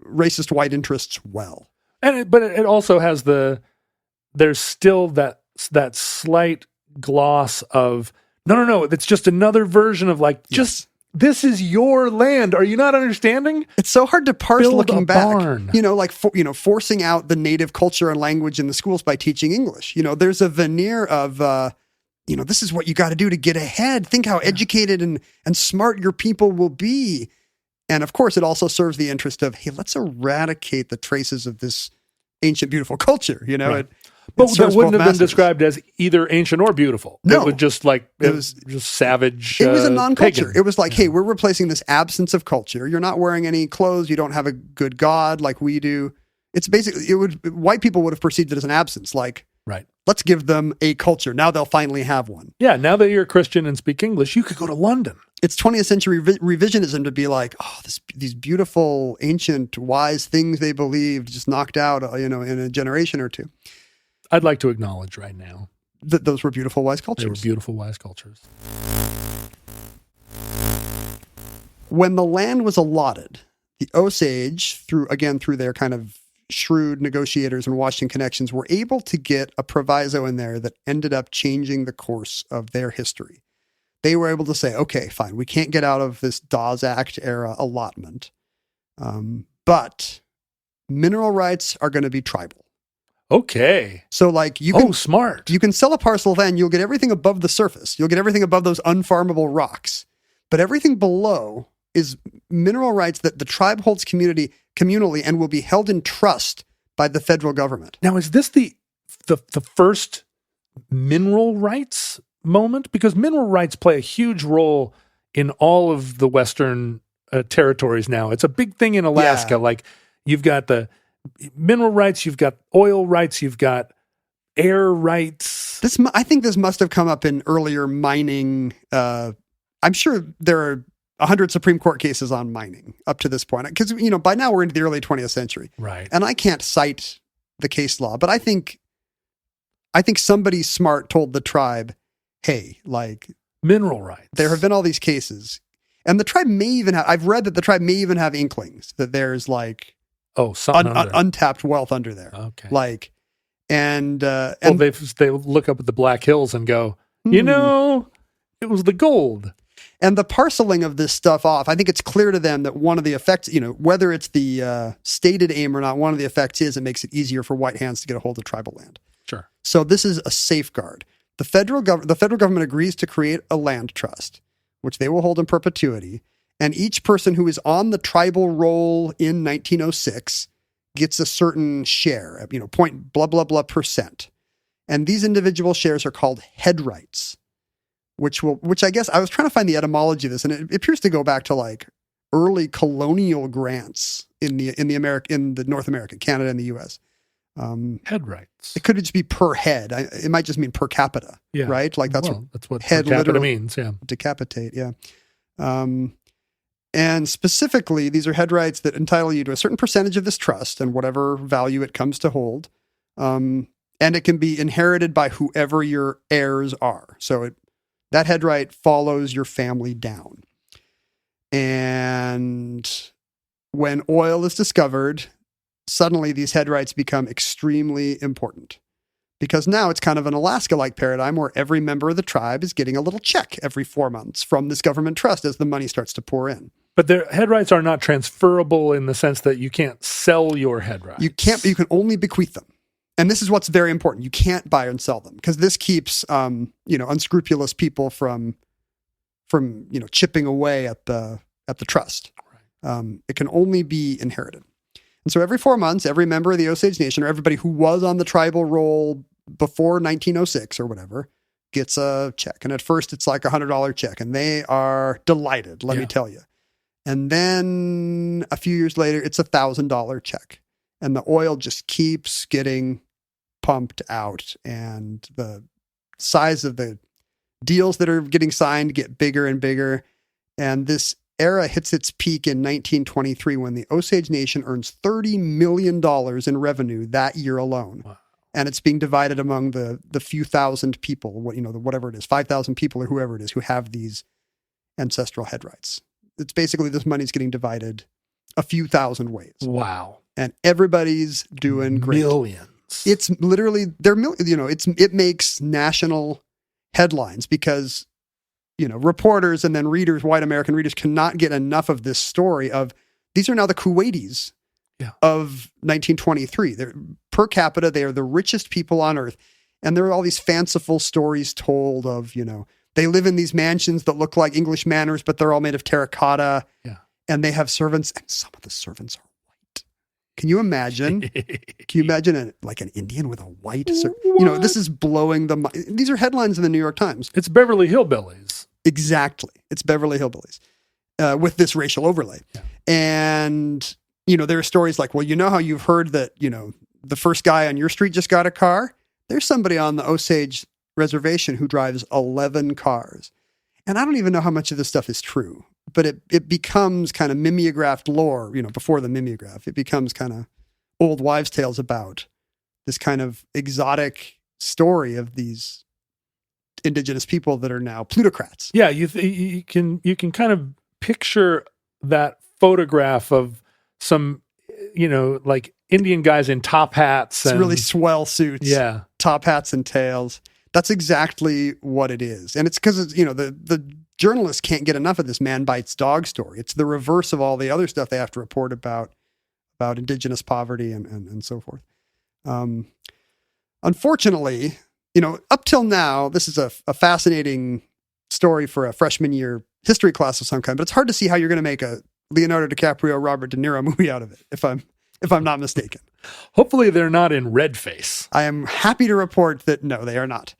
racist white interests well. But it also has there's still that slight gloss of, no, it's just another version of this is your land. Are you not understanding? It's so hard to parse Build looking a back. barn. Forcing out the native culture and language in the schools by teaching English. There's a veneer of, this is what you got to do to get ahead. Think how educated and smart your people will be. And of course, it also serves the interest of, hey, let's eradicate the traces of this ancient, beautiful culture. Right. But that wouldn't have been described as either ancient or beautiful. No. It was just it was just savage. It was a non-culture. Pagan. It was like, hey, we're replacing this absence of culture. You're not wearing any clothes. You don't have a good God like we do. It's basically, white people would have perceived it as an absence. Like, right. Let's give them a culture. Now they'll finally have one. Yeah. Now that you're a Christian and speak English, you could go to London. It's 20th century revisionism to be like, these beautiful, ancient, wise things they believed just knocked out, in a generation or two. I'd like to acknowledge right now that those were beautiful, wise cultures. They were beautiful, wise cultures. When the land was allotted, the Osage, through their kind of shrewd negotiators and Washington connections, were able to get a proviso in there that ended up changing the course of their history. They were able to say, okay, fine, we can't get out of this Dawes Act era allotment, but mineral rights are going to be tribal. Okay. So smart. You can sell a parcel of land, you'll get everything above the surface. You'll get everything above those unfarmable rocks. But everything below is mineral rights that the tribe holds communally and will be held in trust by the federal government. Now, is this the first mineral rights moment? Because mineral rights play a huge role in all of the Western territories now. It's a big thing in Alaska. Yeah. Like, you've got the mineral rights, you've got oil rights, you've got air rights. I think this must have come up in earlier mining. I'm sure there are 100 Supreme Court cases on mining up to this point. Because, by now we're into the early 20th century. Right. And I can't cite the case law, but I think somebody smart told the tribe, hey, mineral rights. There have been all these cases. And the tribe may even have, I've read that the tribe may even have inklings that there's untapped wealth under there. Okay. And they look up at the Black Hills and go, it was the gold. And the parceling of this stuff off, I think it's clear to them that one of the effects, whether it's the stated aim or not, one of the effects is it makes it easier for white hands to get a hold of tribal land. Sure. So this is a safeguard. The federal government agrees to create a land trust, which they will hold in perpetuity. And each person who is on the tribal roll in 1906 gets a certain share, point blah, blah, blah %. And these individual shares are called headrights, which I guess I was trying to find the etymology of this, and it appears to go back to early colonial grants in the North America, Canada and the US. Headrights. It could just be per head. It might just mean per capita, right? That's what head per capita means, yeah. Decapitate, yeah. And specifically, these are headrights that entitle you to a certain percentage of this trust and whatever value it comes to hold. And it can be inherited by whoever your heirs are. So that headright follows your family down. And when oil is discovered, suddenly these headrights become extremely important. Because now it's kind of an Alaska-like paradigm where every member of the tribe is getting a little check every 4 months from this government trust as the money starts to pour in. But their headrights are not transferable in the sense that you can't sell your headrights. You can only bequeath them. And this is what's very important. You can't buy and sell them because this keeps, unscrupulous people from chipping away at the trust. Right. It can only be inherited. And so every 4 months, every member of the Osage Nation or everybody who was on the tribal roll before 1906 or whatever gets a check. And at first it's like $100 check and they are delighted, let me tell you. And then a few years later, it's $1,000 check. And the oil just keeps getting pumped out. And the size of the deals that are getting signed get bigger and bigger. And this era hits its peak in 1923 when the Osage Nation earns $30 million in revenue that year alone. Wow. And it's being divided among the few thousand people, whatever it is, 5,000 people or whoever it is who have these ancestral headrights. It's basically this money's getting divided a few thousand ways. Wow. And everybody's doing great. Millions. It's literally, it makes national headlines because, reporters and then readers, white American readers cannot get enough of this story of these are now the Kuwaitis of 1923. They're per capita. They are the richest people on earth. And there are all these fanciful stories told of, they live in these mansions that look like English manors, but they're all made of terracotta. Yeah. And they have servants, and some of the servants are white. Can you imagine? an Indian with a white servant? This is blowing the mind. These are headlines in the New York Times. It's Beverly Hillbillies. Exactly. It's Beverly Hillbillies with this racial overlay. Yeah. And, there are stories like, well, how you've heard that, the first guy on your street just got a car? There's somebody on the Osage reservation who drives 11 cars. And I don't even know how much of this stuff is true, but it becomes kind of mimeographed lore, before the mimeograph. It becomes kind of old wives' tales about this kind of exotic story of these indigenous people that are now plutocrats. Yeah, you can kind of picture that photograph of some, like Indian guys in top hats. And really swell suits. Yeah. Top hats and tails. That's exactly what it is. And it's because, the journalists can't get enough of this man bites dog story. It's the reverse of all the other stuff they have to report about indigenous poverty and so forth. Unfortunately, up till now, this is a fascinating story for a freshman year history class of some kind, but it's hard to see how you're going to make a Leonardo DiCaprio, Robert De Niro movie out of it, if I'm not mistaken. Hopefully they're not in red face. I am happy to report that no, they are not.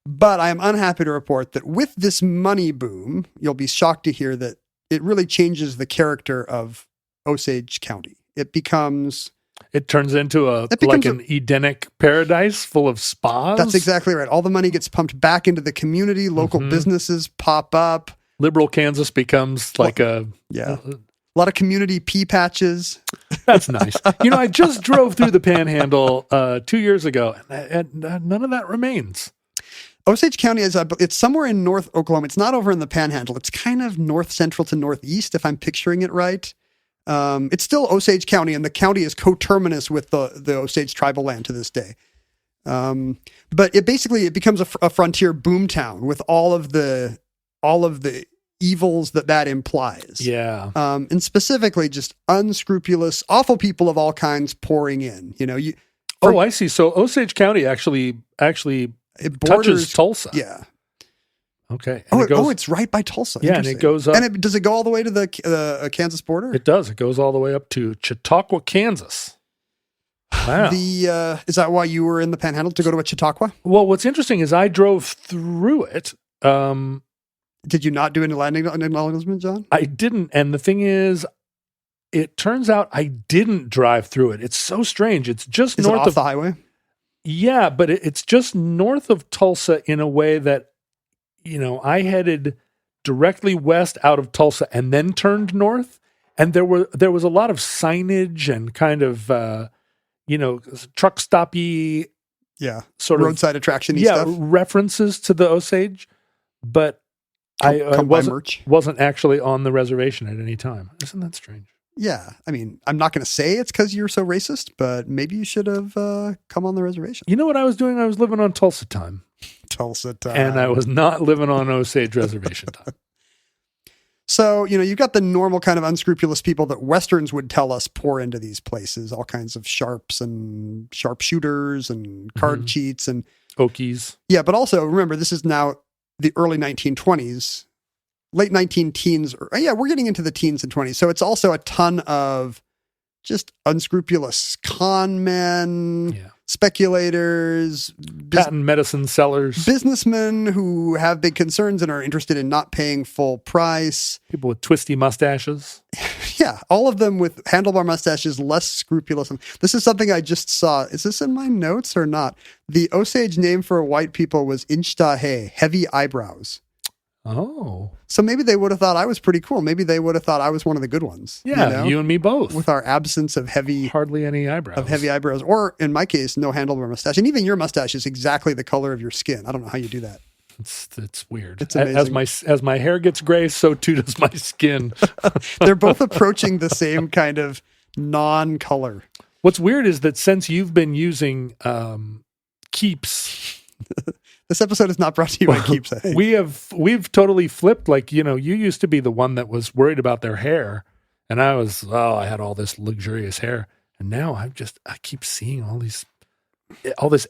But I am unhappy to report that with this money boom, you'll be shocked to hear that it really changes the character of Osage County. It turns into an Edenic paradise full of spas. That's exactly right. All the money gets pumped back into the community. Local businesses pop up. Liberal Kansas becomes like a lot of community pea patches. That's nice. I just drove through the Panhandle 2 years ago, and none of that remains. Osage County it's somewhere in North Oklahoma. It's not over in the Panhandle. It's kind of north central to northeast, if I'm picturing it right. It's still Osage County, and the county is coterminous with the Osage tribal land to this day. But it becomes a frontier boomtown with all of the evils that implies. Yeah. And specifically just unscrupulous, awful people of all kinds pouring in. I see. So Osage County actually it touches Tulsa. Yeah. Okay. It's right by Tulsa. Yeah, and it goes up. And does it go all the way to the Kansas border? It does. It goes all the way up to Chautauqua, Kansas. Wow. Is that why you were in the Panhandle, to go to a Chautauqua? Well, what's interesting is I drove through it. Did you not do any land acknowledgement, John? I didn't. And the thing is, it turns out I didn't drive through it. It's so strange. It's just north of the highway. Yeah, but it's just north of Tulsa in a way that, I headed directly west out of Tulsa and then turned north. And there was a lot of signage and kind of, truck stoppy. Yeah. Sort of roadside attraction-y stuff. Yeah, references to the Osage. But Come buy merch. wasn't actually on the reservation at any time. Isn't that strange? Yeah. I mean, I'm not going to say it's because you're so racist, but maybe you should have come on the reservation. You know what I was doing? I was living on Tulsa time. Tulsa time. And I was not living on Osage reservation time. So, you've got the normal kind of unscrupulous people that Westerns would tell us pour into these places, all kinds of sharps and sharpshooters and card cheats and Okies. Yeah, but also remember, this is now the early 1920s, late 19-teens. We're getting into the teens and 20s. So it's also a ton of just unscrupulous con men, speculators, patent medicine sellers, businessmen who have big concerns and are interested in not paying full price. People with twisty mustaches. Yeah, all of them with handlebar mustaches, less scrupulous. This is something I just saw. Is this in my notes or not? The Osage name for white people was Inchtahe, heavy eyebrows. Oh. So maybe they would have thought I was pretty cool. Maybe they would have thought I was one of the good ones. Yeah, you and me both. With our absence of hardly any eyebrows. Of heavy eyebrows. Or in my case, no handlebar mustache. And even your mustache is exactly the color of your skin. I don't know how you do that. It's weird. It's amazing. As my hair gets gray, so too does my skin. They're both approaching the same kind of non-color. What's weird is that since you've been using Keeps... This episode is not brought to you by Keeps. We've totally flipped. Like, you used to be the one that was worried about their hair, and I had all this luxurious hair, and now I keep seeing all this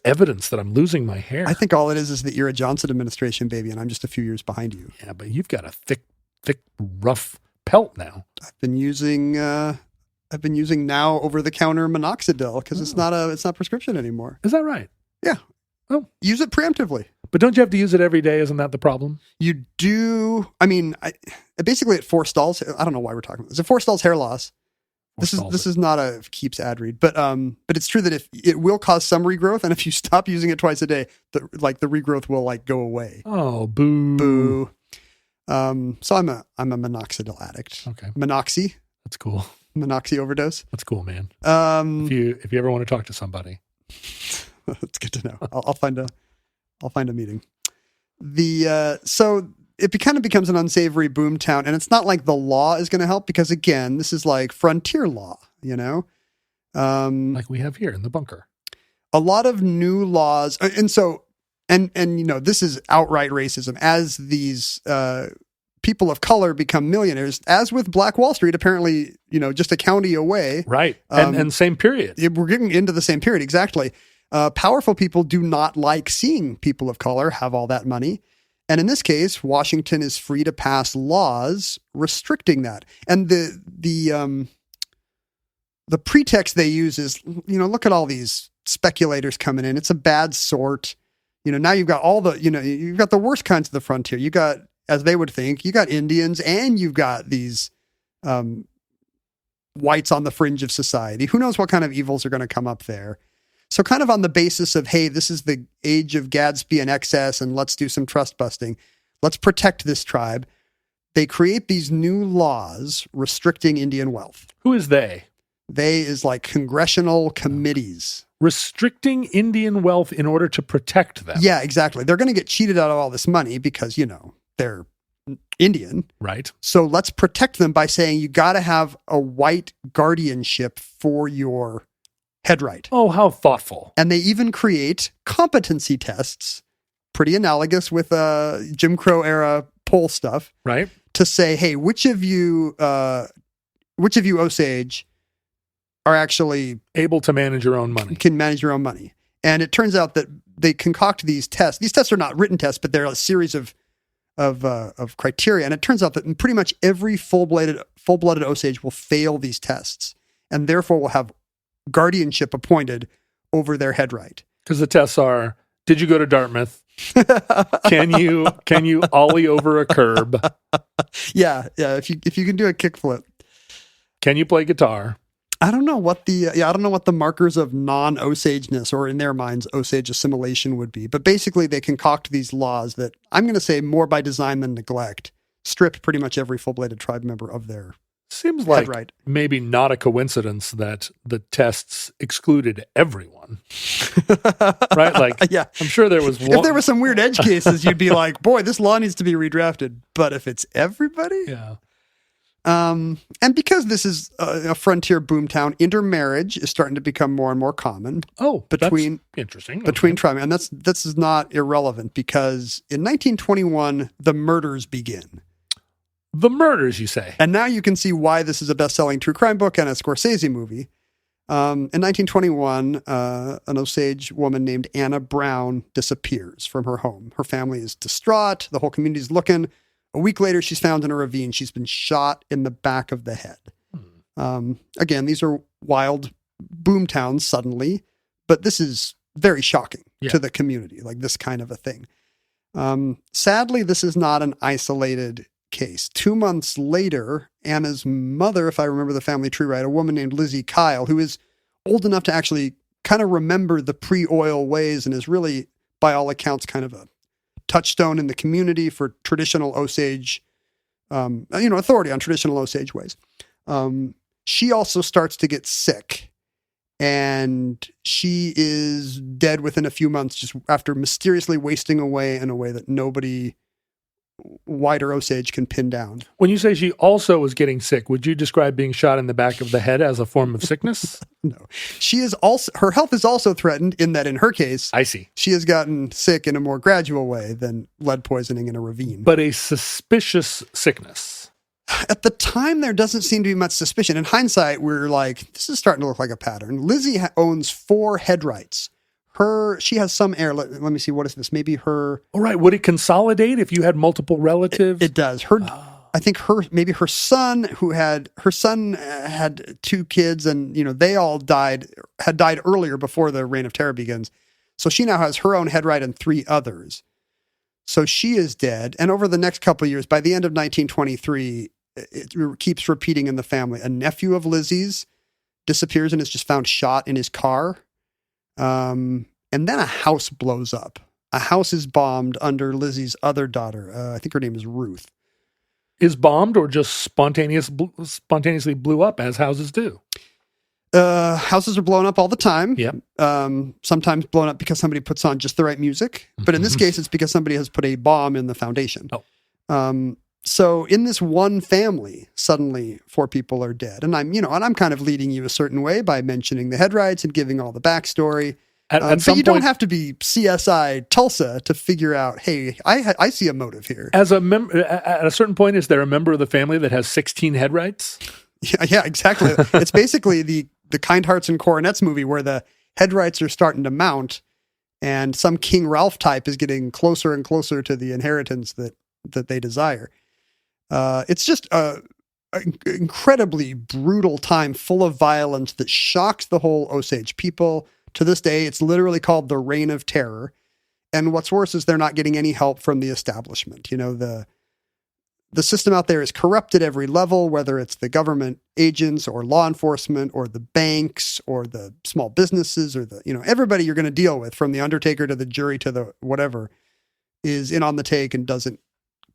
evidence that I'm losing my hair. I think all it is the Ira Johnson administration, baby, and I'm just a few years behind you. Yeah, but you've got a thick, rough pelt now. I've been using now over-the-counter minoxidil because it's not prescription anymore. Is that right? Yeah. Oh, use it preemptively. But don't you have to use it every day? Isn't that the problem? You do. I mean, basically it forestalls. I don't know why we're talking about this. It forestalls hair loss. This is not a Keeps ad read, but it's true that if it will cause some regrowth, and if you stop using it twice a day, the regrowth will go away. Oh, boo. So I'm a minoxidil addict. Okay. Minoxy. That's cool. Minoxy overdose. That's cool, man. If you ever want to talk to somebody. That's good to know. I'll find a meeting. So it kind of becomes an unsavory boom town, and it's not like the law is going to help because again, this is like frontier law, like we have here in the bunker. A lot of new laws, and this is outright racism as these people of color become millionaires. As with Black Wall Street, apparently, just a county away, right? And same period. We're getting into the same period exactly. Powerful people do not like seeing people of color have all that money. And in this case, Washington is free to pass laws restricting that. And the pretext they use is, look at all these speculators coming in. It's a bad sort. Now you've got you've got the worst kinds of the frontier. You got, as they would think, you got Indians and you've got these whites on the fringe of society. Who knows what kind of evils are going to come up there. So kind of on the basis of, hey, this is the age of Gadsby and excess, and let's do some trust busting. Let's protect this tribe. They create these new laws restricting Indian wealth. Who is they? They is like congressional committees. Restricting Indian wealth in order to protect them. Yeah, exactly. They're going to get cheated out of all this money because, they're Indian. Right. So let's protect them by saying you got to have a white guardianship for your headright. Oh, how thoughtful. And they even create competency tests, pretty analogous with Jim Crow era poll stuff. Right. To say, hey, which of you Osage are actually able to manage your own money. Can manage your own money. And it turns out that they concoct these tests. These tests are not written tests, but they're a series of criteria. And it turns out that pretty much every full-blooded Osage will fail these tests and therefore will have guardianship appointed over their headright. Because the tests are, did you go to Dartmouth? Can you ollie over a curb? Yeah. If you can do a kickflip. Can you play guitar? I don't know what the markers of non-Osageness, or in their minds, Osage assimilation would be. But basically, they concoct these laws that, I'm going to say more by design than neglect, strip pretty much every full-bladed tribe member of their Seems like Headright. maybe not a coincidence that the tests excluded everyone. Right? Like, Yeah. I'm sure there was one. If there were some weird edge cases, you'd be like, boy, this law needs to be redrafted. But if it's everybody? Yeah. And because this is a frontier boomtown, intermarriage is starting to become more and more common. Oh, between that's interesting. between tribes, and this is not irrelevant because in 1921 the murders begin. The murders, you say? And now you can see why this is a best-selling true crime book and a Scorsese movie. In 1921, an Osage woman named Anna Brown disappears from her home. Her family is distraught. The whole community is looking. A week later, she's found in a ravine. She's been shot in the back of the head. Again, these are wild boom towns suddenly, but this is very shocking to the community, like this kind of a thing. Sadly, this is not an isolated case. 2 months later, Anna's mother, if I remember the family tree right, a woman named Lizzie Kyle, who is old enough to actually kind of remember the pre-oil ways and is really, by all accounts, kind of a touchstone in the community for traditional Osage, authority on traditional Osage ways. She also starts to get sick, and she is dead within a few months just after mysteriously wasting away in a way that nobody wider Osage can pin down. When you say she also was getting sick, would you describe being shot in the back of the head as a form of sickness? No. Her health is also threatened in that in her case, I see. She has gotten sick in a more gradual way than lead poisoning in a ravine. But a suspicious sickness. At the time, there doesn't seem to be much suspicion. In hindsight, we're like, this is starting to look like a pattern. Lizzie owns 4 Headrights. She has some heir. Let me see. What is this? Maybe her. All right. Would it consolidate if you had multiple relatives? It does. I think her son had 2 kids, and they all had died earlier before the Reign of Terror begins. So she now has her own Headright and 3 others. So she is dead. And over the next couple of years, by the end of 1923, it keeps repeating in the family. A nephew of Lizzie's disappears and is just found shot in his car. And then a house blows up. A house is bombed under Lizzie's other daughter. I think her name is Ruth. Is bombed or just spontaneously blew up, as houses do? Houses are blown up all the time. Yep. Sometimes blown up because somebody puts on just the right music. But in this case, it's because somebody has put a bomb in the foundation. Oh. So in this one family, suddenly 4 people are dead. And I'm kind of leading you a certain way by mentioning the Headrights and giving all the backstory. But you don't have to be CSI Tulsa to figure out, hey, I see a motive here. At a certain point, is there a member of the family that has 16 Headrights? Yeah, exactly. It's basically the Kind Hearts and Coronets movie where the Headrights are starting to mount, and some King Ralph type is getting closer and closer to the inheritance that they desire. It's just an incredibly brutal time full of violence that shocks the whole Osage people. To this day, it's literally called the Reign of Terror. And what's worse is they're not getting any help from the establishment. The system out there is corrupt at every level, whether it's the government agents or law enforcement or the banks or the small businesses or everybody you're going to deal with, from the undertaker to the jury to the whatever, is in on the take and doesn't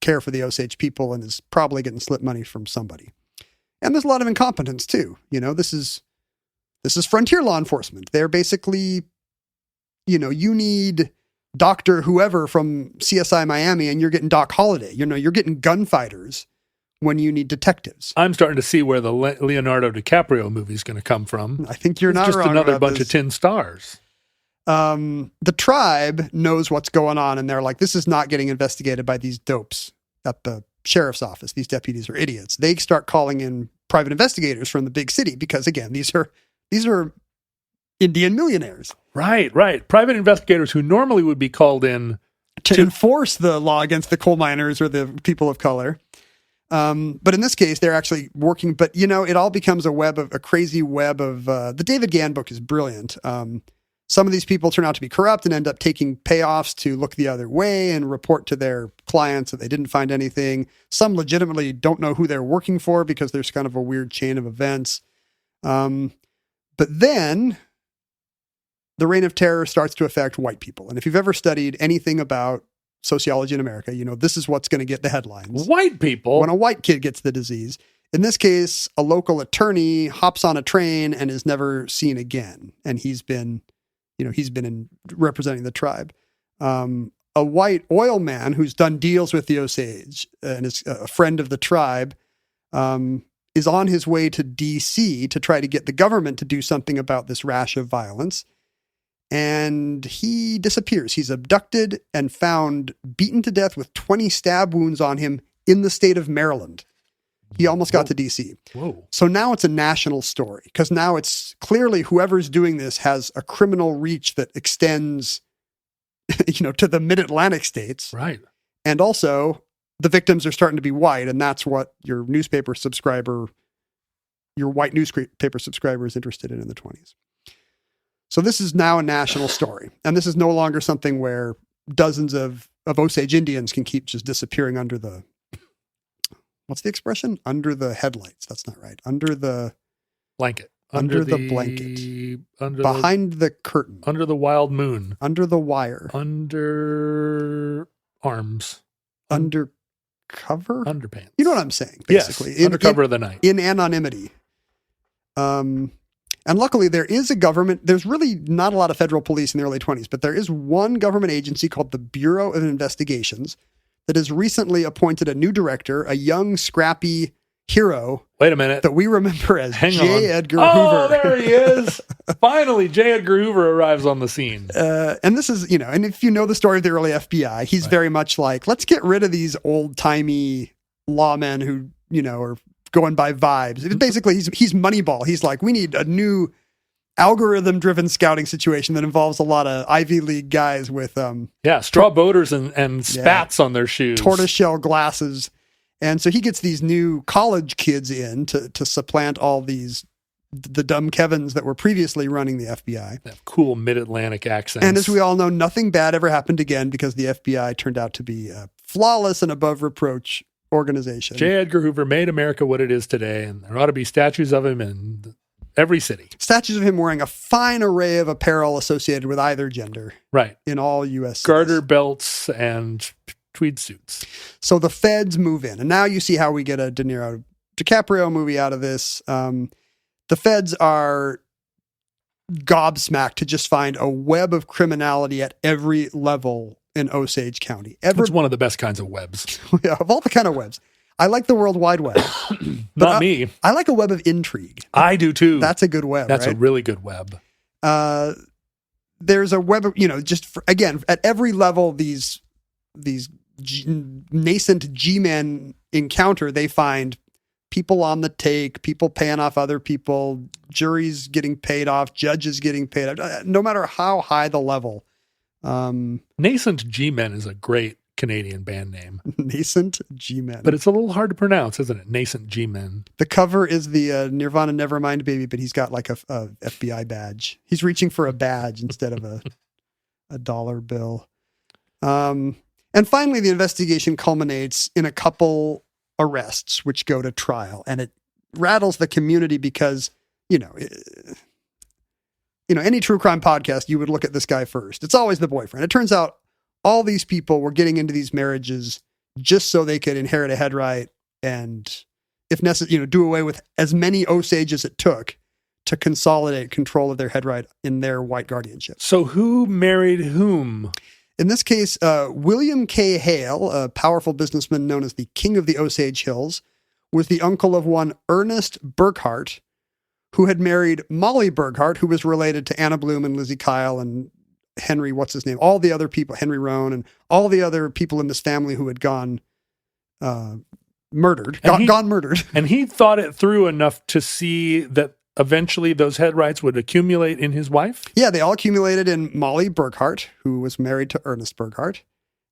care for the Osage people and is probably getting slip money from somebody. And there's a lot of incompetence too. This is frontier law enforcement. They're basically, you need Dr. whoever from CSI Miami and you're getting Doc Holliday. You're getting gunfighters when you need detectives. I'm starting to see where the Leonardo DiCaprio movie is going to come from. I think you're not just wrong another about bunch this. of tin stars. The tribe knows what's going on, and they're like, this is not getting investigated by these dopes at the sheriff's office. These deputies are idiots. They start calling in private investigators from the big city because, again, these are Indian millionaires. Right. Private investigators who normally would be called in to enforce the law against the coal miners or the people of color. But in this case, they're actually working. But, it all becomes a crazy web of the David Gann book is brilliant. Some of these people turn out to be corrupt and end up taking payoffs to look the other way and report to their clients that they didn't find anything. Some legitimately don't know who they're working for because there's kind of a weird chain of events. But then the Reign of Terror starts to affect white people. And if you've ever studied anything about sociology in America, this is what's going to get the headlines. White people? When a white kid gets the disease, In this case, a local attorney hops on a train and is never seen again. And he's been representing the tribe. A white oil man who's done deals with the Osage and is a friend of the tribe, is on his way to DC to try to get the government to do something about this rash of violence. And he disappears. He's abducted and found beaten to death with 20 stab wounds on him in the state of Maryland. He almost got to DC. Whoa. So now it's a national story because now it's clearly whoever's doing this has a criminal reach that extends, to the mid-Atlantic states. Right. And also the victims are starting to be white. And that's what your white newspaper subscriber is interested in the 20s. So this is now a national story. And this is no longer something where dozens of Osage Indians can keep just disappearing under the, what's the expression? Under the headlights. That's not right. Under the blanket. Under the blanket. Behind the curtain. Under the wild moon. Under the wire. Under arms. Under cover? Underpants. You know what I'm saying, basically. Yes, under cover of the night. In anonymity. And luckily there is a government, there's really not a lot of federal police in the early 20s, but there is one government agency called the Bureau of Investigations that has recently appointed a new director, a young, scrappy hero. Wait a minute. That we remember as J. Edgar Hoover. Oh, there he is. Finally, J. Edgar Hoover arrives on the scene. And this is, and if you know the story of the early FBI, he's very much like, let's get rid of these old-timey lawmen who, are going by vibes. It's basically, he's Moneyball. He's like, we need a new algorithm-driven scouting situation that involves a lot of Ivy League guys with straw boaters and spats on their shoes, tortoiseshell glasses. And so he gets these new college kids in to supplant all the dumb Kevins that were previously running the FBI. They have cool mid-Atlantic accents. And as we all know, nothing bad ever happened again because the FBI turned out to be a flawless and above reproach organization. J. Edgar Hoover made America what it is today, and there ought to be statues of him in every city. Statues of him wearing a fine array of apparel associated with either gender. Right. In all U.S. Garter belts and tweed suits. So the feds move in, and now you see how we get a De Niro DiCaprio movie out of this. The feds are gobsmacked to just find a web of criminality at every level in Osage County. It's one of the best kinds of webs. Yeah, of all the kind of webs. I like the World Wide Web. Not me. I like a web of intrigue. I do too. That's a good web. That's right? a really good web. There's a web of, again, at every level, these nascent G-men encounter, they find people on the take, people paying off other people, juries getting paid off, judges getting paid off, no matter how high the level. Nascent G-Men is a great Canadian band name. Nascent G-Men. But it's a little hard to pronounce, isn't it? Nascent G-Men. The cover is the Nirvana Nevermind Baby, but he's got like a FBI badge. He's reaching for a badge instead of a dollar bill. And finally, the investigation culminates in a couple arrests, which go to trial. And it rattles the community because, any true crime podcast, you would look at this guy first. It's always the boyfriend. It turns out all these people were getting into these marriages just so they could inherit a headright and, if necessary, do away with as many Osage as it took to consolidate control of their headright in their white guardianship. So who married whom? In this case, William K. Hale, a powerful businessman known as the King of the Osage Hills, was the uncle of one Ernest Burkhart, who had married Molly Burkhart, who was related to Anna Bloom and Lizzie Kyle and Henry, what's his name? All the other people, Henry Roan, and all the other people in this family who had gone murdered. And he thought it through enough to see that eventually those headrights would accumulate in his wife? Yeah, they all accumulated in Molly Burkhart, who was married to Ernest Burkhart.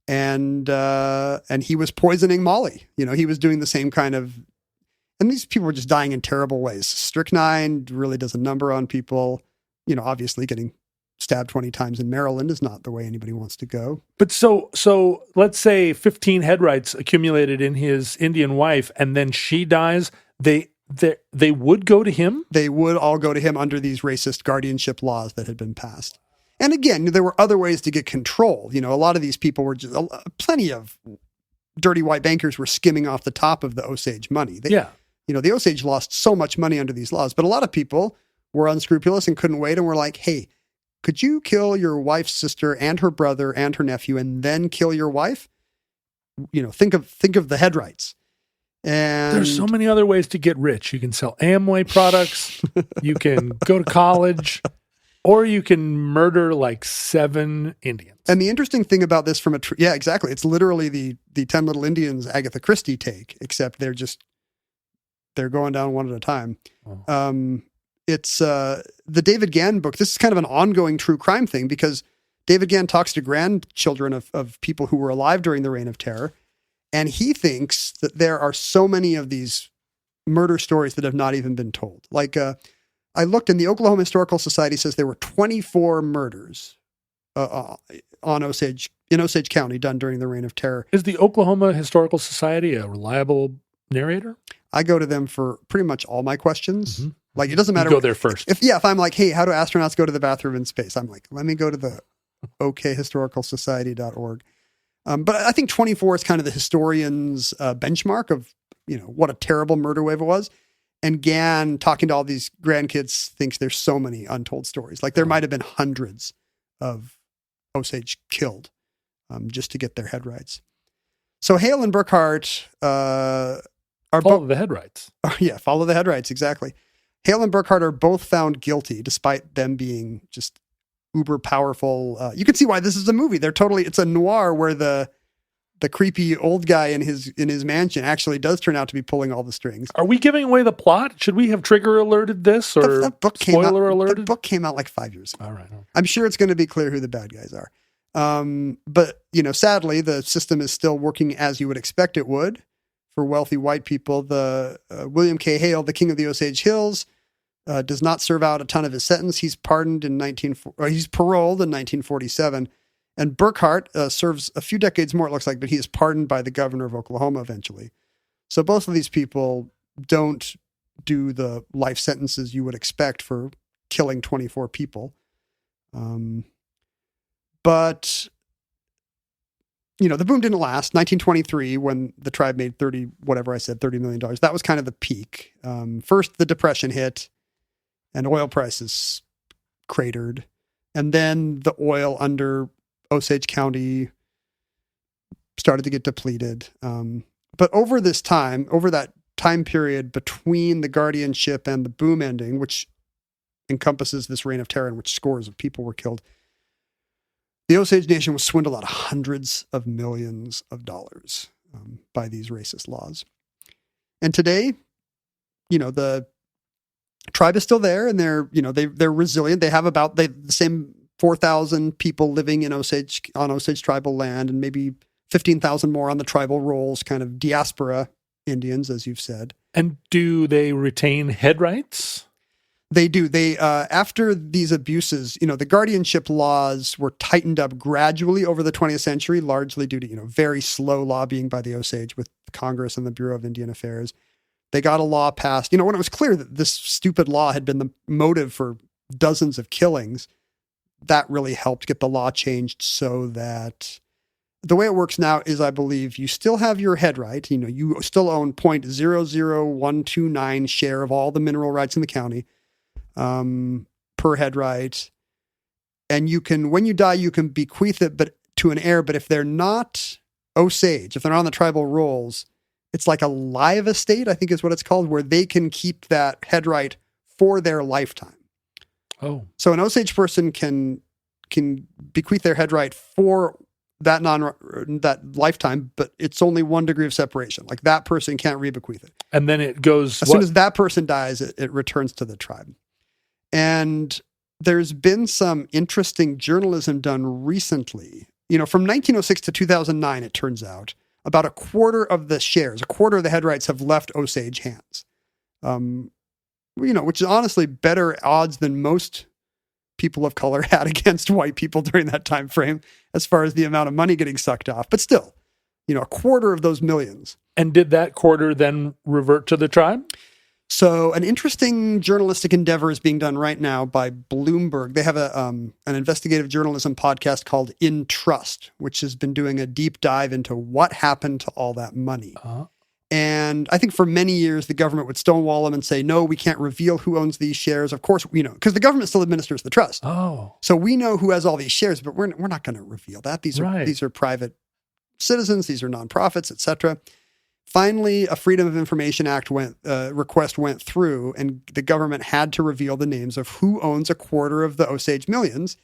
And he was poisoning Molly. He was doing the same kind of, and these people were just dying in terrible ways. Strychnine really does a number on people. Obviously getting stabbed 20 times in Maryland is not the way anybody wants to go. But so let's say 15 headrights accumulated in his Indian wife, and then she dies. They would go to him? They would all go to him under these racist guardianship laws that had been passed. And again, there were other ways to get control. A lot of these people were just, plenty of dirty white bankers were skimming off the top of the Osage money. the Osage lost so much money under these laws, but a lot of people were unscrupulous and couldn't wait and were like, hey, could you kill your wife's sister and her brother and her nephew and then kill your wife? Think of the Headrights. And there's so many other ways to get rich. You can sell Amway products. You can go to college, or you can murder like 7 Indians. And the interesting thing about this yeah, exactly. It's literally the 10 Little Indians Agatha Christie take, except they're going down one at a time. Oh. It's the David Gann book. This is kind of an ongoing true crime thing because David Gann talks to grandchildren of people who were alive during the Reign of Terror. And he thinks that there are so many of these murder stories that have not even been told. Like, I looked, and the Oklahoma Historical Society says there were 24 murders in Osage County done during the Reign of Terror. Is the Oklahoma Historical Society a reliable narrator? I go to them for pretty much all my questions. Mm-hmm. Like, it doesn't matter. You go there first. If I'm like, hey, how do astronauts go to the bathroom in space? I'm like, let me go to the okhistoricalsociety.org. But I think 24 is kind of the historian's benchmark of, what a terrible murder wave it was. And Gann, talking to all these grandkids, thinks there's so many untold stories. Like there might have been hundreds of Osage killed just to get their Headrights. So Hale and Burkhart are follow the Headrights. Yeah, follow the Headrights, exactly. Hale and Burkhart are both found guilty, despite them being just uber powerful. You can see why this is a movie. It's a noir where the creepy old guy in his mansion actually does turn out to be pulling all the strings. Are we giving away the plot? Should we have trigger alerted this or the book spoiler alerted? The book came out like 5 years ago. All right. I'm sure it's going to be clear who the bad guys are. But sadly, the system is still working as you would expect it would for wealthy white people. The William K. Hale, the king of the Osage Hills, does not serve out a ton of his sentence. He's paroled in 1947, and Burkhart serves a few decades more, it looks like, but he is pardoned by the governor of Oklahoma eventually. So both of these people don't do the life sentences you would expect for killing 24 people. But the boom didn't last. 1923, when the tribe made $30 million, that was kind of the peak. First, the Depression hit, and oil prices cratered. And then the oil under Osage County started to get depleted. But over that time period between the guardianship and the boom ending, which encompasses this Reign of Terror in which scores of people were killed, the Osage Nation was swindled out of hundreds of millions of dollars by these racist laws. And today, the tribe is still there, and they're resilient. They have about the same 4,000 people living on Osage tribal land, and maybe 15,000 more on the tribal rolls, kind of diaspora Indians, as you've said. And do they retain Headrights? They do. They after these abuses, the guardianship laws were tightened up gradually over the 20th century, largely due to very slow lobbying by the Osage with Congress and the Bureau of Indian Affairs. They got a law passed. When it was clear that this stupid law had been the motive for dozens of killings, that really helped get the law changed so that the way it works now is, I believe, you still have your Headright. You still own 0.00129 share of all the mineral rights in the county per Headright. And you can, when you die, you can bequeath it to an heir. But if they're not Osage, if they're not on the tribal rolls, it's like a live estate, I think is what it's called, where they can keep that Headright for their lifetime. Oh. So an Osage person can bequeath their Headright for that lifetime, but it's only 1 degree of separation. Like that person can't re-bequeath it. And then it goes... As soon as that person dies, it returns to the tribe. And there's been some interesting journalism done recently. From 1906 to 2009, it turns out, about a quarter of the Headrights have left Osage hands. Which is honestly better odds than most people of color had against white people during that time frame, as far as the amount of money getting sucked off. But still, a quarter of those millions. And did that quarter then revert to the tribe? So an interesting journalistic endeavor is being done right now by Bloomberg. They have an investigative journalism podcast called In Trust, which has been doing a deep dive into what happened to all that money. Uh-huh. And I think for many years, the government would stonewall them and say, no, we can't reveal who owns these shares. Of course, because the government still administers the trust. Oh. So we know who has all these shares, but we're not going to reveal that. These are private citizens. These are nonprofits, etc. Finally, a Freedom of Information Act request went through, and the government had to reveal the names of who owns a quarter of the Osage millions.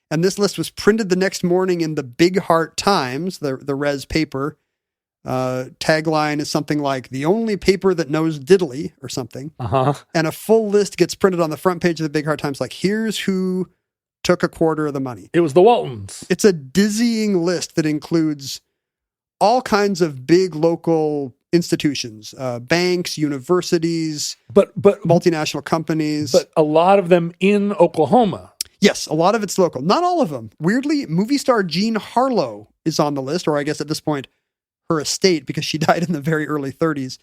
And this list was printed the next morning in the Big Heart Times, the res paper. Tagline is something like "the only paper that knows diddly" or something. And a full list gets printed on the front page of the Big Heart Times. Like, here's who took a quarter of the money. It was the Waltons. It's a dizzying list that includes all kinds of big local institutions, banks, universities, but multinational companies. But a lot of them in Oklahoma. Yes, a lot of it's local. Not all of them. Weirdly, movie star Jean Harlow is on the list, or I guess at this point, her estate, because she died in the very early 30s.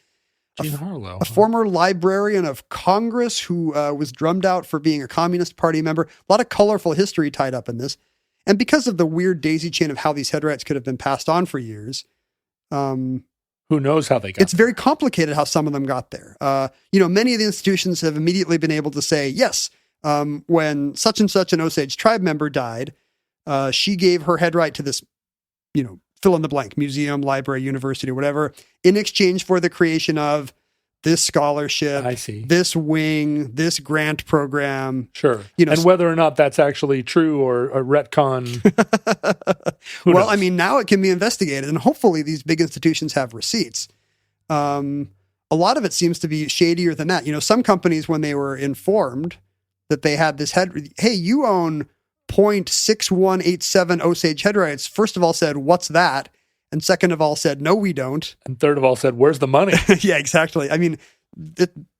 Jean Harlow. A former librarian of Congress who was drummed out for being a Communist Party member. A lot of colorful history tied up in this. And because of the weird daisy chain of how these headrights could have been passed on for years. Who knows how they got It's very complicated how some of them got there. Many of the institutions have immediately been able to say, yes, when such and such an Osage tribe member died, she gave her headright to this, fill in the blank, museum, library, university, whatever, in exchange for the creation of this scholarship, I see, this wing, this grant program. Sure. And whether or not that's actually true or a retcon. Well, I mean, now it can be investigated, and hopefully these big institutions have receipts. A lot of it seems to be shadier than that. Some companies, when they were informed that they had this hey, you own 0.6187 Osage headrights, first of all said, what's that? And second of all said, no, we don't. And third of all said, where's the money? Yeah, exactly. I mean,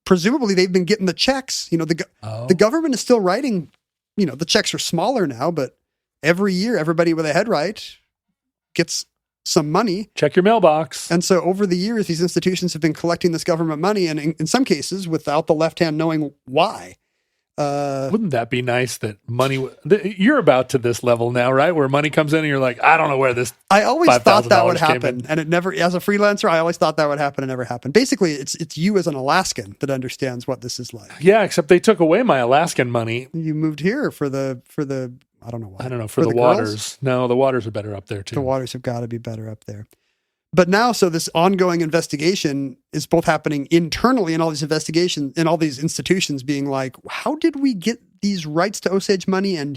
presumably they've been getting the checks. The government is still writing, the checks are smaller now, but every year, everybody with a headright gets some money. Check your mailbox. And so over the years, these institutions have been collecting this government money, and in some cases, without the left hand knowing why. Wouldn't that be nice that money, you're about to this level now, right? Where money comes in and you're like, I don't know where this I always thought that would came happen. in. And it never, as a freelancer, I always thought that would happen and never happened. Basically, it's you as an Alaskan that understands what this is like. Yeah, except they took away my Alaskan money. You moved here for the I don't know why. I don't know, for the waters. Girls? No, the waters are better up there too. The waters have got to be better up there. But now, so this ongoing investigation is both happening internally in all these investigations, in all these institutions being like, how did we get these rights to Osage money, and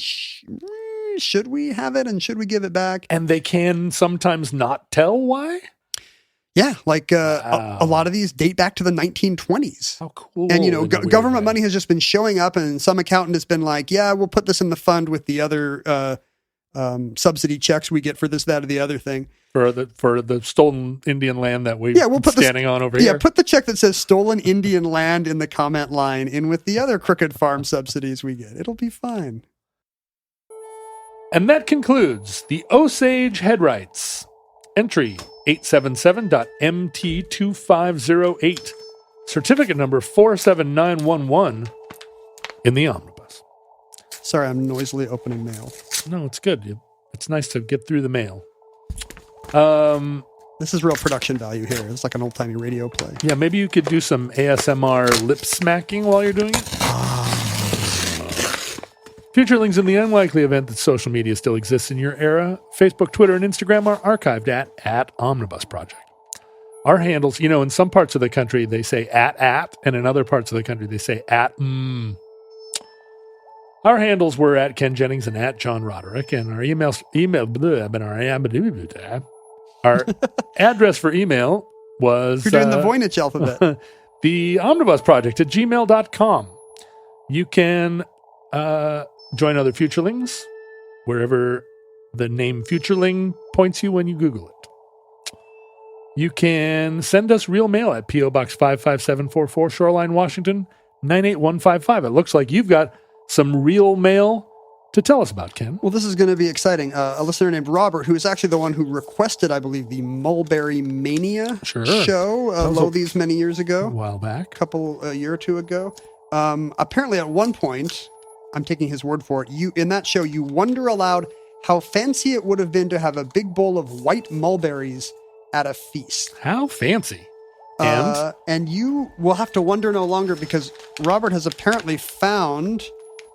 should we have it, and should we give it back? And they can sometimes not tell why? Yeah, like a lot of these date back to the 1920s. How cool. And, government money has just been showing up, and some accountant has been like, yeah, we'll put this in the fund with the other subsidy checks we get for this, that, or the other thing. For the stolen Indian land that we'll put standing on over here. Yeah, put the check that says stolen Indian land in the comment line in with the other crooked farm subsidies we get. It'll be fine. And that concludes the Osage Headrights. Entry 877.MT2508. Certificate number 47911 in the omnibus. Sorry, I'm noisily opening mail. No, it's good. It's nice to get through the mail. This is real production value here. It's like an old-timey radio play. Yeah, maybe you could do some ASMR lip smacking while you're doing it. Future links in the unlikely event that social media still exists in your era. Facebook, Twitter, and Instagram are archived at Omnibus Project. Our handles, in some parts of the country, they say at, and in other parts of the country, they say at. Our handles were at Ken Jennings and at John Roderick, and our our address for email was... You're doing the Voynich alphabet. The Omnibus Project at gmail.com. You can join other Futurelings wherever the name Futureling points you when you Google it. You can send us real mail at P.O. Box 55744, Shoreline, Washington, 98155. It looks like you've got some real mail to tell us about, Ken. Well, this is going to be exciting. A listener named Robert, who is actually the one who requested, I believe, the Mulberry Mania show these many years ago. A while back. A year or two ago. Apparently at one point, I'm taking his word for it, in that show, you wonder aloud how fancy it would have been to have a big bowl of white mulberries at a feast. How fancy? And you will have to wonder no longer because Robert has apparently found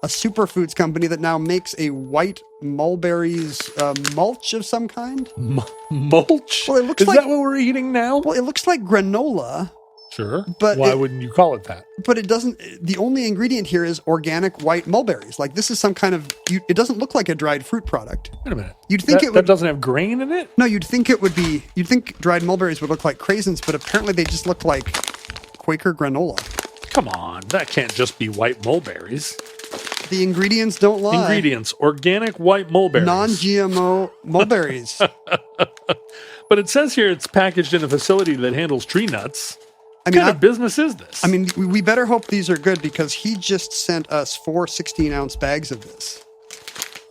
a superfoods company that now makes a white mulberries mulch of some kind. Mulch? Well, it looks Is like, that what we're eating now? Well, it looks like granola. Sure. But why wouldn't you call it that? But it doesn't. The only ingredient here is organic white mulberries. Like this is some kind of. It doesn't look like a dried fruit product. Wait a minute. You'd think that doesn't have grain in it? No, you'd think it would be. You'd think dried mulberries would look like craisins, but apparently they just look like Quaker granola. Come on, that can't just be white mulberries. The ingredients don't lie. Ingredients: organic white mulberries, non-GMO mulberries. But it says here it's packaged in a facility that handles tree nuts. What kind of business is this? I mean, we better hope these are good because he just sent us 4 16-ounce bags of this.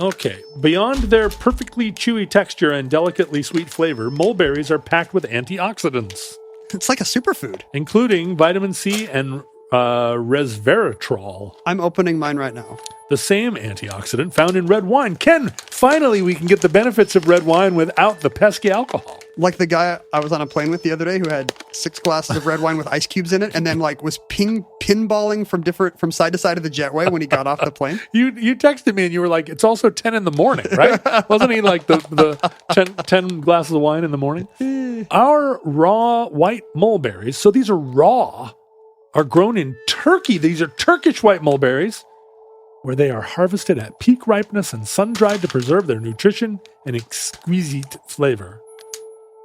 Okay. Beyond their perfectly chewy texture and delicately sweet flavor, mulberries are packed with antioxidants. It's like a superfood. Including vitamin C and resveratrol. I'm opening mine right now. The same antioxidant found in red wine. Ken, finally we can get the benefits of red wine without the pesky alcohol. Like the guy I was on a plane with the other day who had 6 glasses of red wine with ice cubes in it and then like was pinballing from side to side of the jetway when he got off the plane. You texted me and you were like, it's also 10 in the morning, right? Wasn't he like the 10 glasses of wine in the morning? Our raw white mulberries, so these are raw, are grown in Turkey. These are Turkish white mulberries, where they are harvested at peak ripeness and sun-dried to preserve their nutrition and exquisite flavor.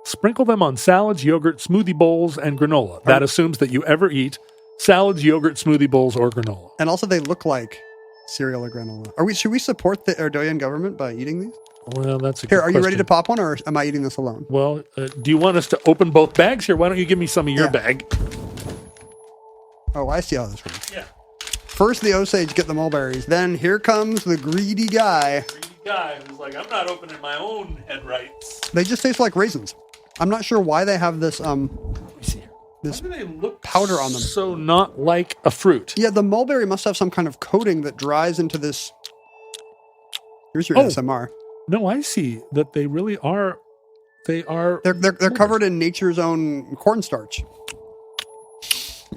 Sprinkle them on salads, yogurt, smoothie bowls, and granola. That assumes that you ever eat salads, yogurt, smoothie bowls, or granola. And also they look like cereal or granola. Should we support the Erdogan government by eating these? Well, that's a good Here, are you ready question. to pop one or am I eating this alone? Well, do you want us to open both bags here? Why don't you give me some of your bag? Oh, I see how this works. Yeah. First, the Osage get the mulberries. Then here comes the greedy guy. Greedy guy who's like, I'm not opening my own Headrights. They just taste like raisins. I'm not sure why they have this Let me see here. this Why do they look powder on them. so not like a fruit? Yeah, the mulberry must have some kind of coating that dries into this. Here's your Oh. ASMR. No, I see that they really are. They're covered in nature's own cornstarch.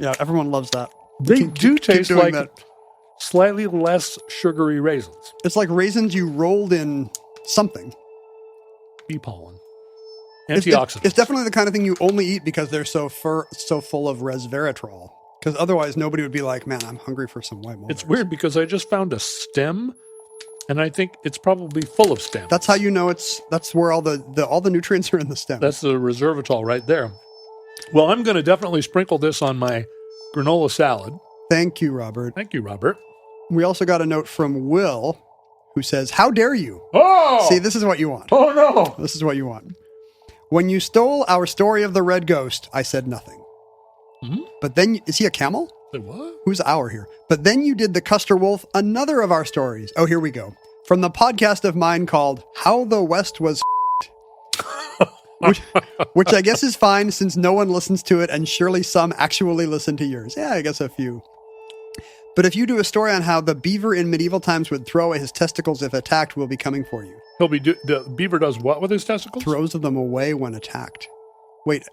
Yeah, everyone loves that. They Keep do taste doing like that. slightly less sugary raisins. It's like raisins you rolled in something. Bee pollen. It's Antioxidants. definitely the kind of thing you only eat because they're so full of resveratrol. Because otherwise, nobody would be like, "Man, I'm hungry for some white mulberries." It's weird because I just found a stem, and I think it's probably full of stems. That's how you know that's where all the nutrients are in the stem. That's the resveratrol right there. Well, I'm going to definitely sprinkle this on my granola salad. Thank you, Robert. Thank you, Robert. We also got a note from Will, who says, "How dare you?" Oh! See, this is what you want. Oh, no! This is what you want. When you stole our story of the red ghost, I said nothing. Hmm? But then, is he a camel? Wait, what? Who's our here? But then you did the Custer Wolf, another of our stories. Oh, here we go. From the podcast of mine called How the West Was which I guess is fine since no one listens to it and surely some actually listen to yours. Yeah, I guess a few. But if you do a story on how the beaver in medieval times would throw away his testicles if attacked, we'll be coming for you. The beaver does what with his testicles? Throws them away when attacked. Wait,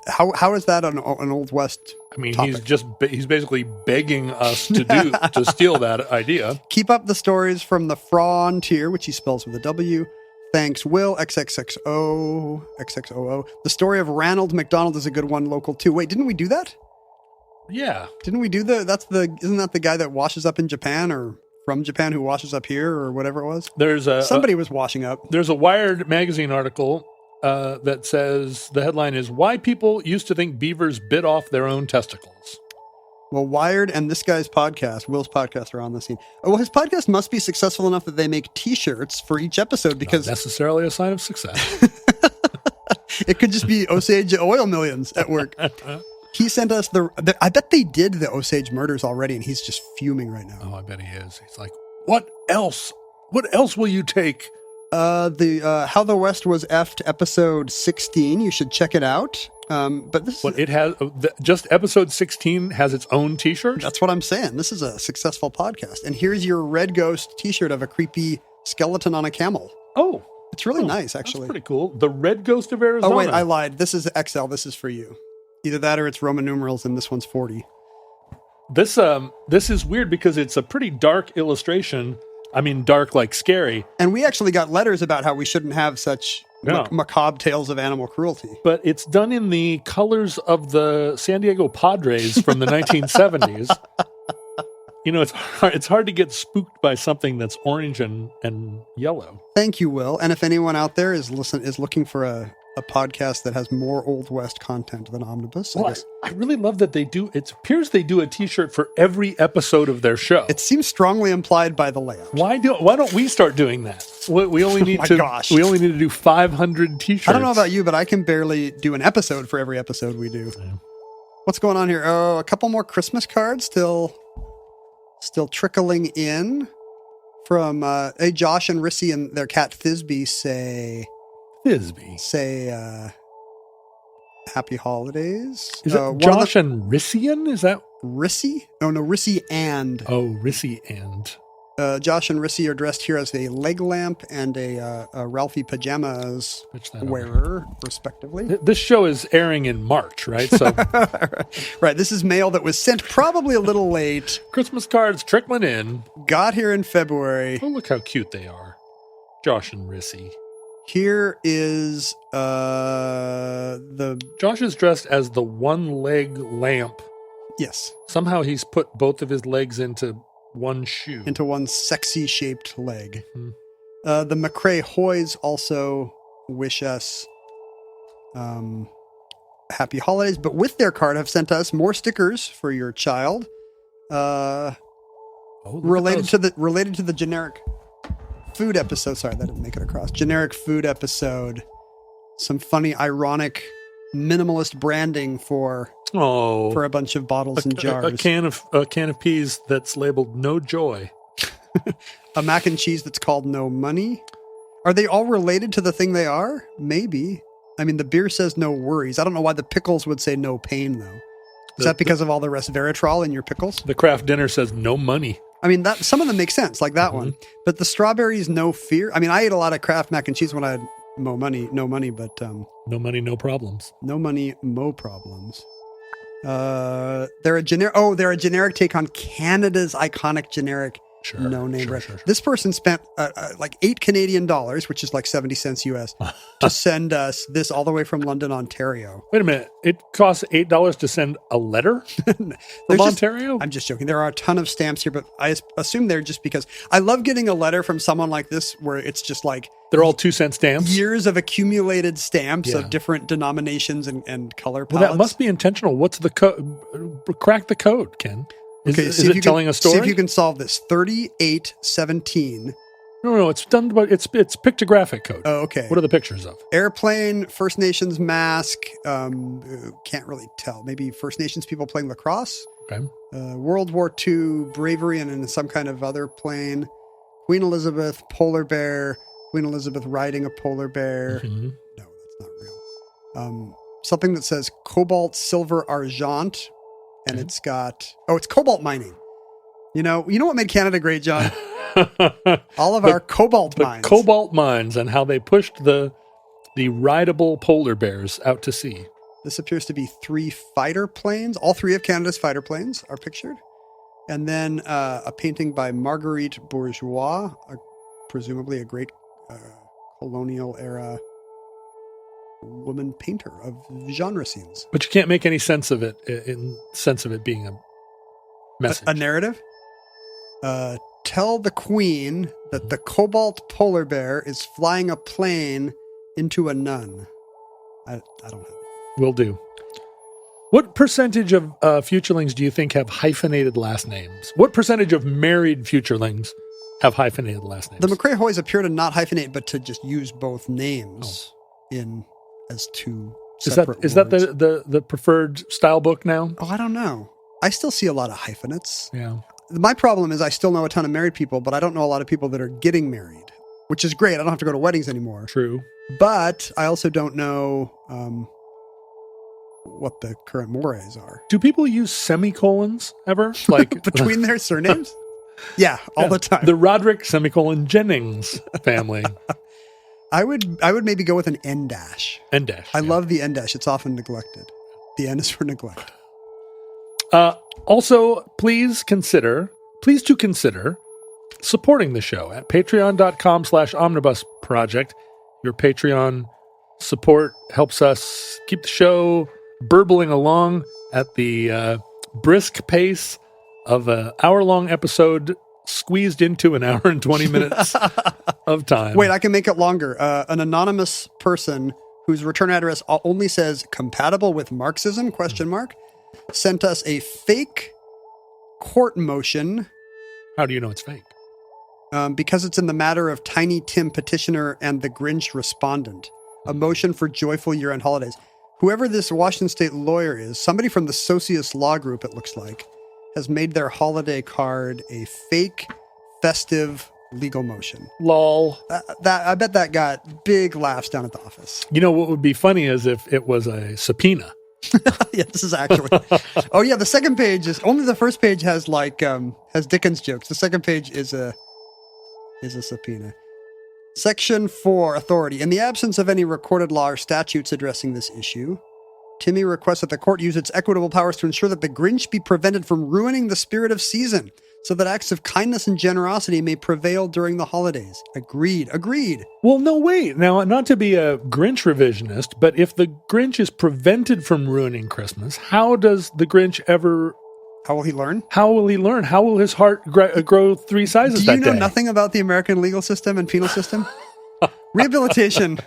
how is that an Old West I mean, topic? he's basically begging us to steal that idea. Keep up the stories from the Frontier, which he spells with a W. Thanks, Will, XXXO. The story of Ranald McDonald is a good one, local too. Wait, didn't we do that? Yeah. Didn't we do isn't that the guy that washes up in Japan or from Japan who washes up here or whatever it was? Somebody was washing up. There's a Wired magazine article that says the headline is "Why People Used to Think Beavers Bit Off Their Own Testicles." Well, Wired and this guy's podcast, Will's podcast, are on the scene. Oh, well, his podcast must be successful enough that they make T-shirts for each episode because Not necessarily a sign of success. it could just be Osage oil millions at work. He sent us I bet they did the Osage murders already, and he's just fuming right now. Oh, I bet he is. He's like, what else? What else will you take? The How the West Was Effed episode 16. You should check it out. But this It has just episode 16 has its own T-shirt. That's what I'm saying. This is a successful podcast. And here's your Red Ghost T-shirt of a creepy skeleton on a camel. Oh, It's really nice, actually. That's pretty cool. The Red Ghost of Arizona. Oh, wait, I lied. This is XL. This is for you. Either that or it's Roman numerals and this one's 40. This is weird because it's a pretty dark illustration. I mean, dark like scary. And we actually got letters about how we shouldn't have such macabre tales of animal cruelty. But it's done in the colors of the San Diego Padres from the 1970s. You know, it's hard to get spooked by something that's orange and yellow. Thank you, Will. And if anyone out there is looking for a podcast that has more Old West content than Omnibus, I really love that they do. It appears they do a T-shirt for every episode of their show. It seems strongly implied by the layout. Why don't we start doing that? We only need We only need to do 500 T-shirts. I don't know about you, but I can barely do an episode for every episode we do. Yeah. What's going on here? Oh, a couple more Christmas cards still trickling in from Josh and Rissy and their cat Thisbe say happy holidays. Is it Josh and Rissian? Is that Rissy? Oh no, Rissy and. Oh, Rissy and. Josh and Rissy are dressed here as a leg lamp and a Ralphie pajamas wearer, respectively. This show is airing in March, right? So, right. This is mail that was sent probably a little late. Christmas cards trickling in. Got here in February. Oh, look how cute they are, Josh and Rissy. Here is Josh is dressed as the one-leg lamp. Yes. Somehow he's put both of his legs into one shoe. Into one sexy shaped leg. Mm-hmm. The McCrae Hoys also wish us happy holidays, but with their card have sent us more stickers for your child. Related to the generic food episode. Sorry, that didn't make it across. Generic food episode. Some funny, ironic, minimalist branding for a bunch of bottles and jars. A can of peas that's labeled "No Joy." A mac and cheese that's called "No Money." Are they all related to the thing they are? Maybe. I mean, the beer says "No Worries." I don't know why the pickles would say "No Pain" though. Is that because of all the resveratrol in your pickles? The Kraft dinner says "No Money." I mean, some of them make sense, like that one. But the strawberries, "No Fear." I mean, I ate a lot of Kraft mac and cheese when I had no money, but no money, no problems. No money, mo problems. They're a generic take on Canada's iconic generic no-name brand. Sure. This person spent like $8 Canadian, which is like 70 cents US, to send us this all the way from London, Ontario. Wait a minute. It costs $8 to send a letter from Ontario? I'm just joking. There are a ton of stamps here, but I assume they're just because I love getting a letter from someone like this where it's just like they're all 2-cent stamps. Years of accumulated stamps of different denominations and color palettes. Well, that must be intentional. What's the code? Crack the code, Ken. Is it telling a story? See if you can solve this. 3817. No, it's done, but it's pictographic code. Oh, okay. What are the pictures of? Airplane, First Nations mask. Can't really tell. Maybe First Nations people playing lacrosse. Okay. World War II bravery and in some kind of other plane. Queen Elizabeth, polar bear. Queen Elizabeth riding a polar bear. Mm-hmm. No, that's not real. Something that says cobalt, silver, argent. And it's got, it's cobalt mining. You know what made Canada great, John? All of our cobalt mines. Cobalt mines and how they pushed the rideable polar bears out to sea. This appears to be 3 fighter planes. All 3 of Canada's fighter planes are pictured. And then a painting by Marguerite Bourgeois, presumably a great colonial era woman painter of genre scenes. But you can't make any sense of it in sense of it being a message. A narrative? Tell the queen that the cobalt polar bear is flying a plane into a nun. I don't know. Will do. What percentage of futurelings do you think have hyphenated last names? What percentage of married futurelings have hyphenated last names? The McCrae Hoys appear to not hyphenate, but to just use both names as 2 separate words. Is that the preferred style book now? Oh, I don't know. I still see a lot of hyphenates. Yeah. My problem is I still know a ton of married people, but I don't know a lot of people that are getting married, which is great. I don't have to go to weddings anymore. True. But I also don't know what the current mores are. Do people use semicolons ever? Like between their surnames? Yeah, all the time. The Roderick Jennings family. I would maybe go with an N-dash. N-dash. I love the N-dash. It's often neglected. The N is for neglect. Also, please to consider supporting the show at patreon.com/omnibus project. Your Patreon support helps us keep the show burbling along at the brisk pace of an hour-long episode squeezed into an hour and 20 minutes of time. Wait, I can make it longer. An anonymous person whose return address only says compatible with Marxism, ? Sent us a fake court motion. How do you know it's fake? Because it's in the matter of Tiny Tim petitioner and the Grinch respondent. A motion for joyful year-end holidays. Whoever this Washington State lawyer is, somebody from the Socius Law Group, it looks like, has made their holiday card a fake, festive legal motion. Lol. I bet that got big laughs down at the office. You know what would be funny is if it was a subpoena. Yeah, this is actually. Oh yeah, the second page is only the first page has has Dickens jokes. The second page is a subpoena. Section 4, authority. In the absence of any recorded law or statutes addressing this issue, Timmy requests that the court use its equitable powers to ensure that the Grinch be prevented from ruining the spirit of season, so that acts of kindness and generosity may prevail during the holidays. Agreed. Well, no, wait. Now, not to be a Grinch revisionist, but if the Grinch is prevented from ruining Christmas, how does the Grinch ever... How will he learn? How will his heart grow 3 sizes that day? Do you know nothing about the American legal system and penal system? Rehabilitation,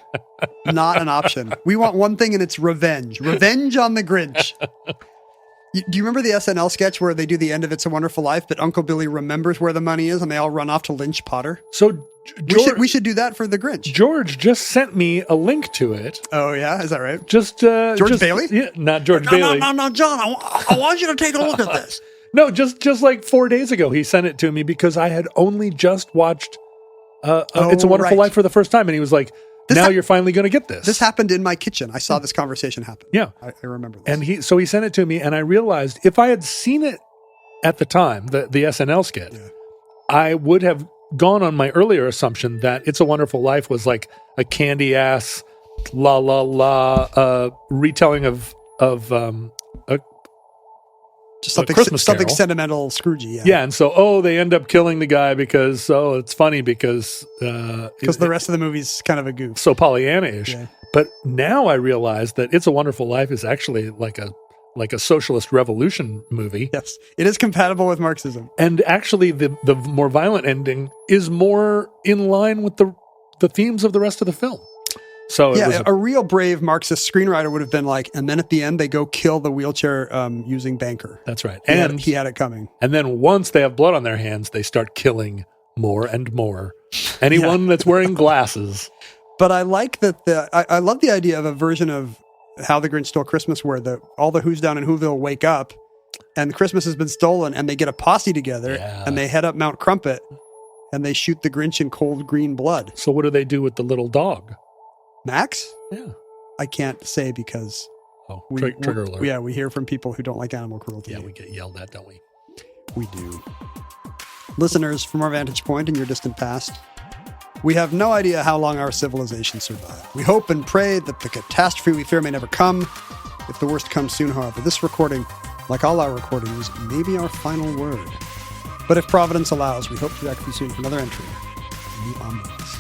not an option. We want one thing, and it's revenge. Revenge on the Grinch. Do you remember the SNL sketch where they do the end of It's a Wonderful Life, but Uncle Billy remembers where the money is, and they all run off to lynch Potter? So we should do that for the Grinch. George just sent me a link to it. Oh, yeah? Is that right? George Bailey? Yeah, not George Bailey. No, John, I want you to take a look at this. No, just like 4 days ago, he sent it to me because I had only just watched It's a Wonderful Life for the first time. And he was like, you're finally going to get this. This happened in my kitchen. I saw this conversation happen. Yeah. I remember this. And he sent it to me, and I realized if I had seen it at the time, the SNL skit, I would have gone on my earlier assumption that It's a Wonderful Life was like a candy ass, retelling of just something Christmas something Carol. sentimental, Scroogey. Yeah, and so they end up killing the guy because it's funny because the rest of the movie's kind of a goof. So Pollyanna-ish. Yeah. But now I realize that It's a Wonderful Life is actually like a socialist revolution movie. Yes, it is compatible with Marxism. And actually the more violent ending is more in line with the themes of the rest of the film. So it was a real brave Marxist screenwriter would have been like, and then at the end they go kill the wheelchair using banker. That's right. He had it coming. And then once they have blood on their hands, they start killing more and more. Anyone that's wearing glasses. But I like that I love the idea of a version of How the Grinch Stole Christmas where all the Who's down in Whoville wake up and Christmas has been stolen and they get a posse together and they head up Mount Crumpet and they shoot the Grinch in cold green blood. So what do they do with the little dog? Max? Yeah. I can't say because trigger alert. We hear from people who don't like animal cruelty. Yeah, we get yelled at, don't we? We do. Listeners, from our vantage point in your distant past, we have no idea how long our civilization survived. We hope and pray that the catastrophe we fear may never come. If the worst comes soon, however, this recording, like all our recordings, may be our final word. But if Providence allows, we hope to be back with you soon for another entry in the Omnibus.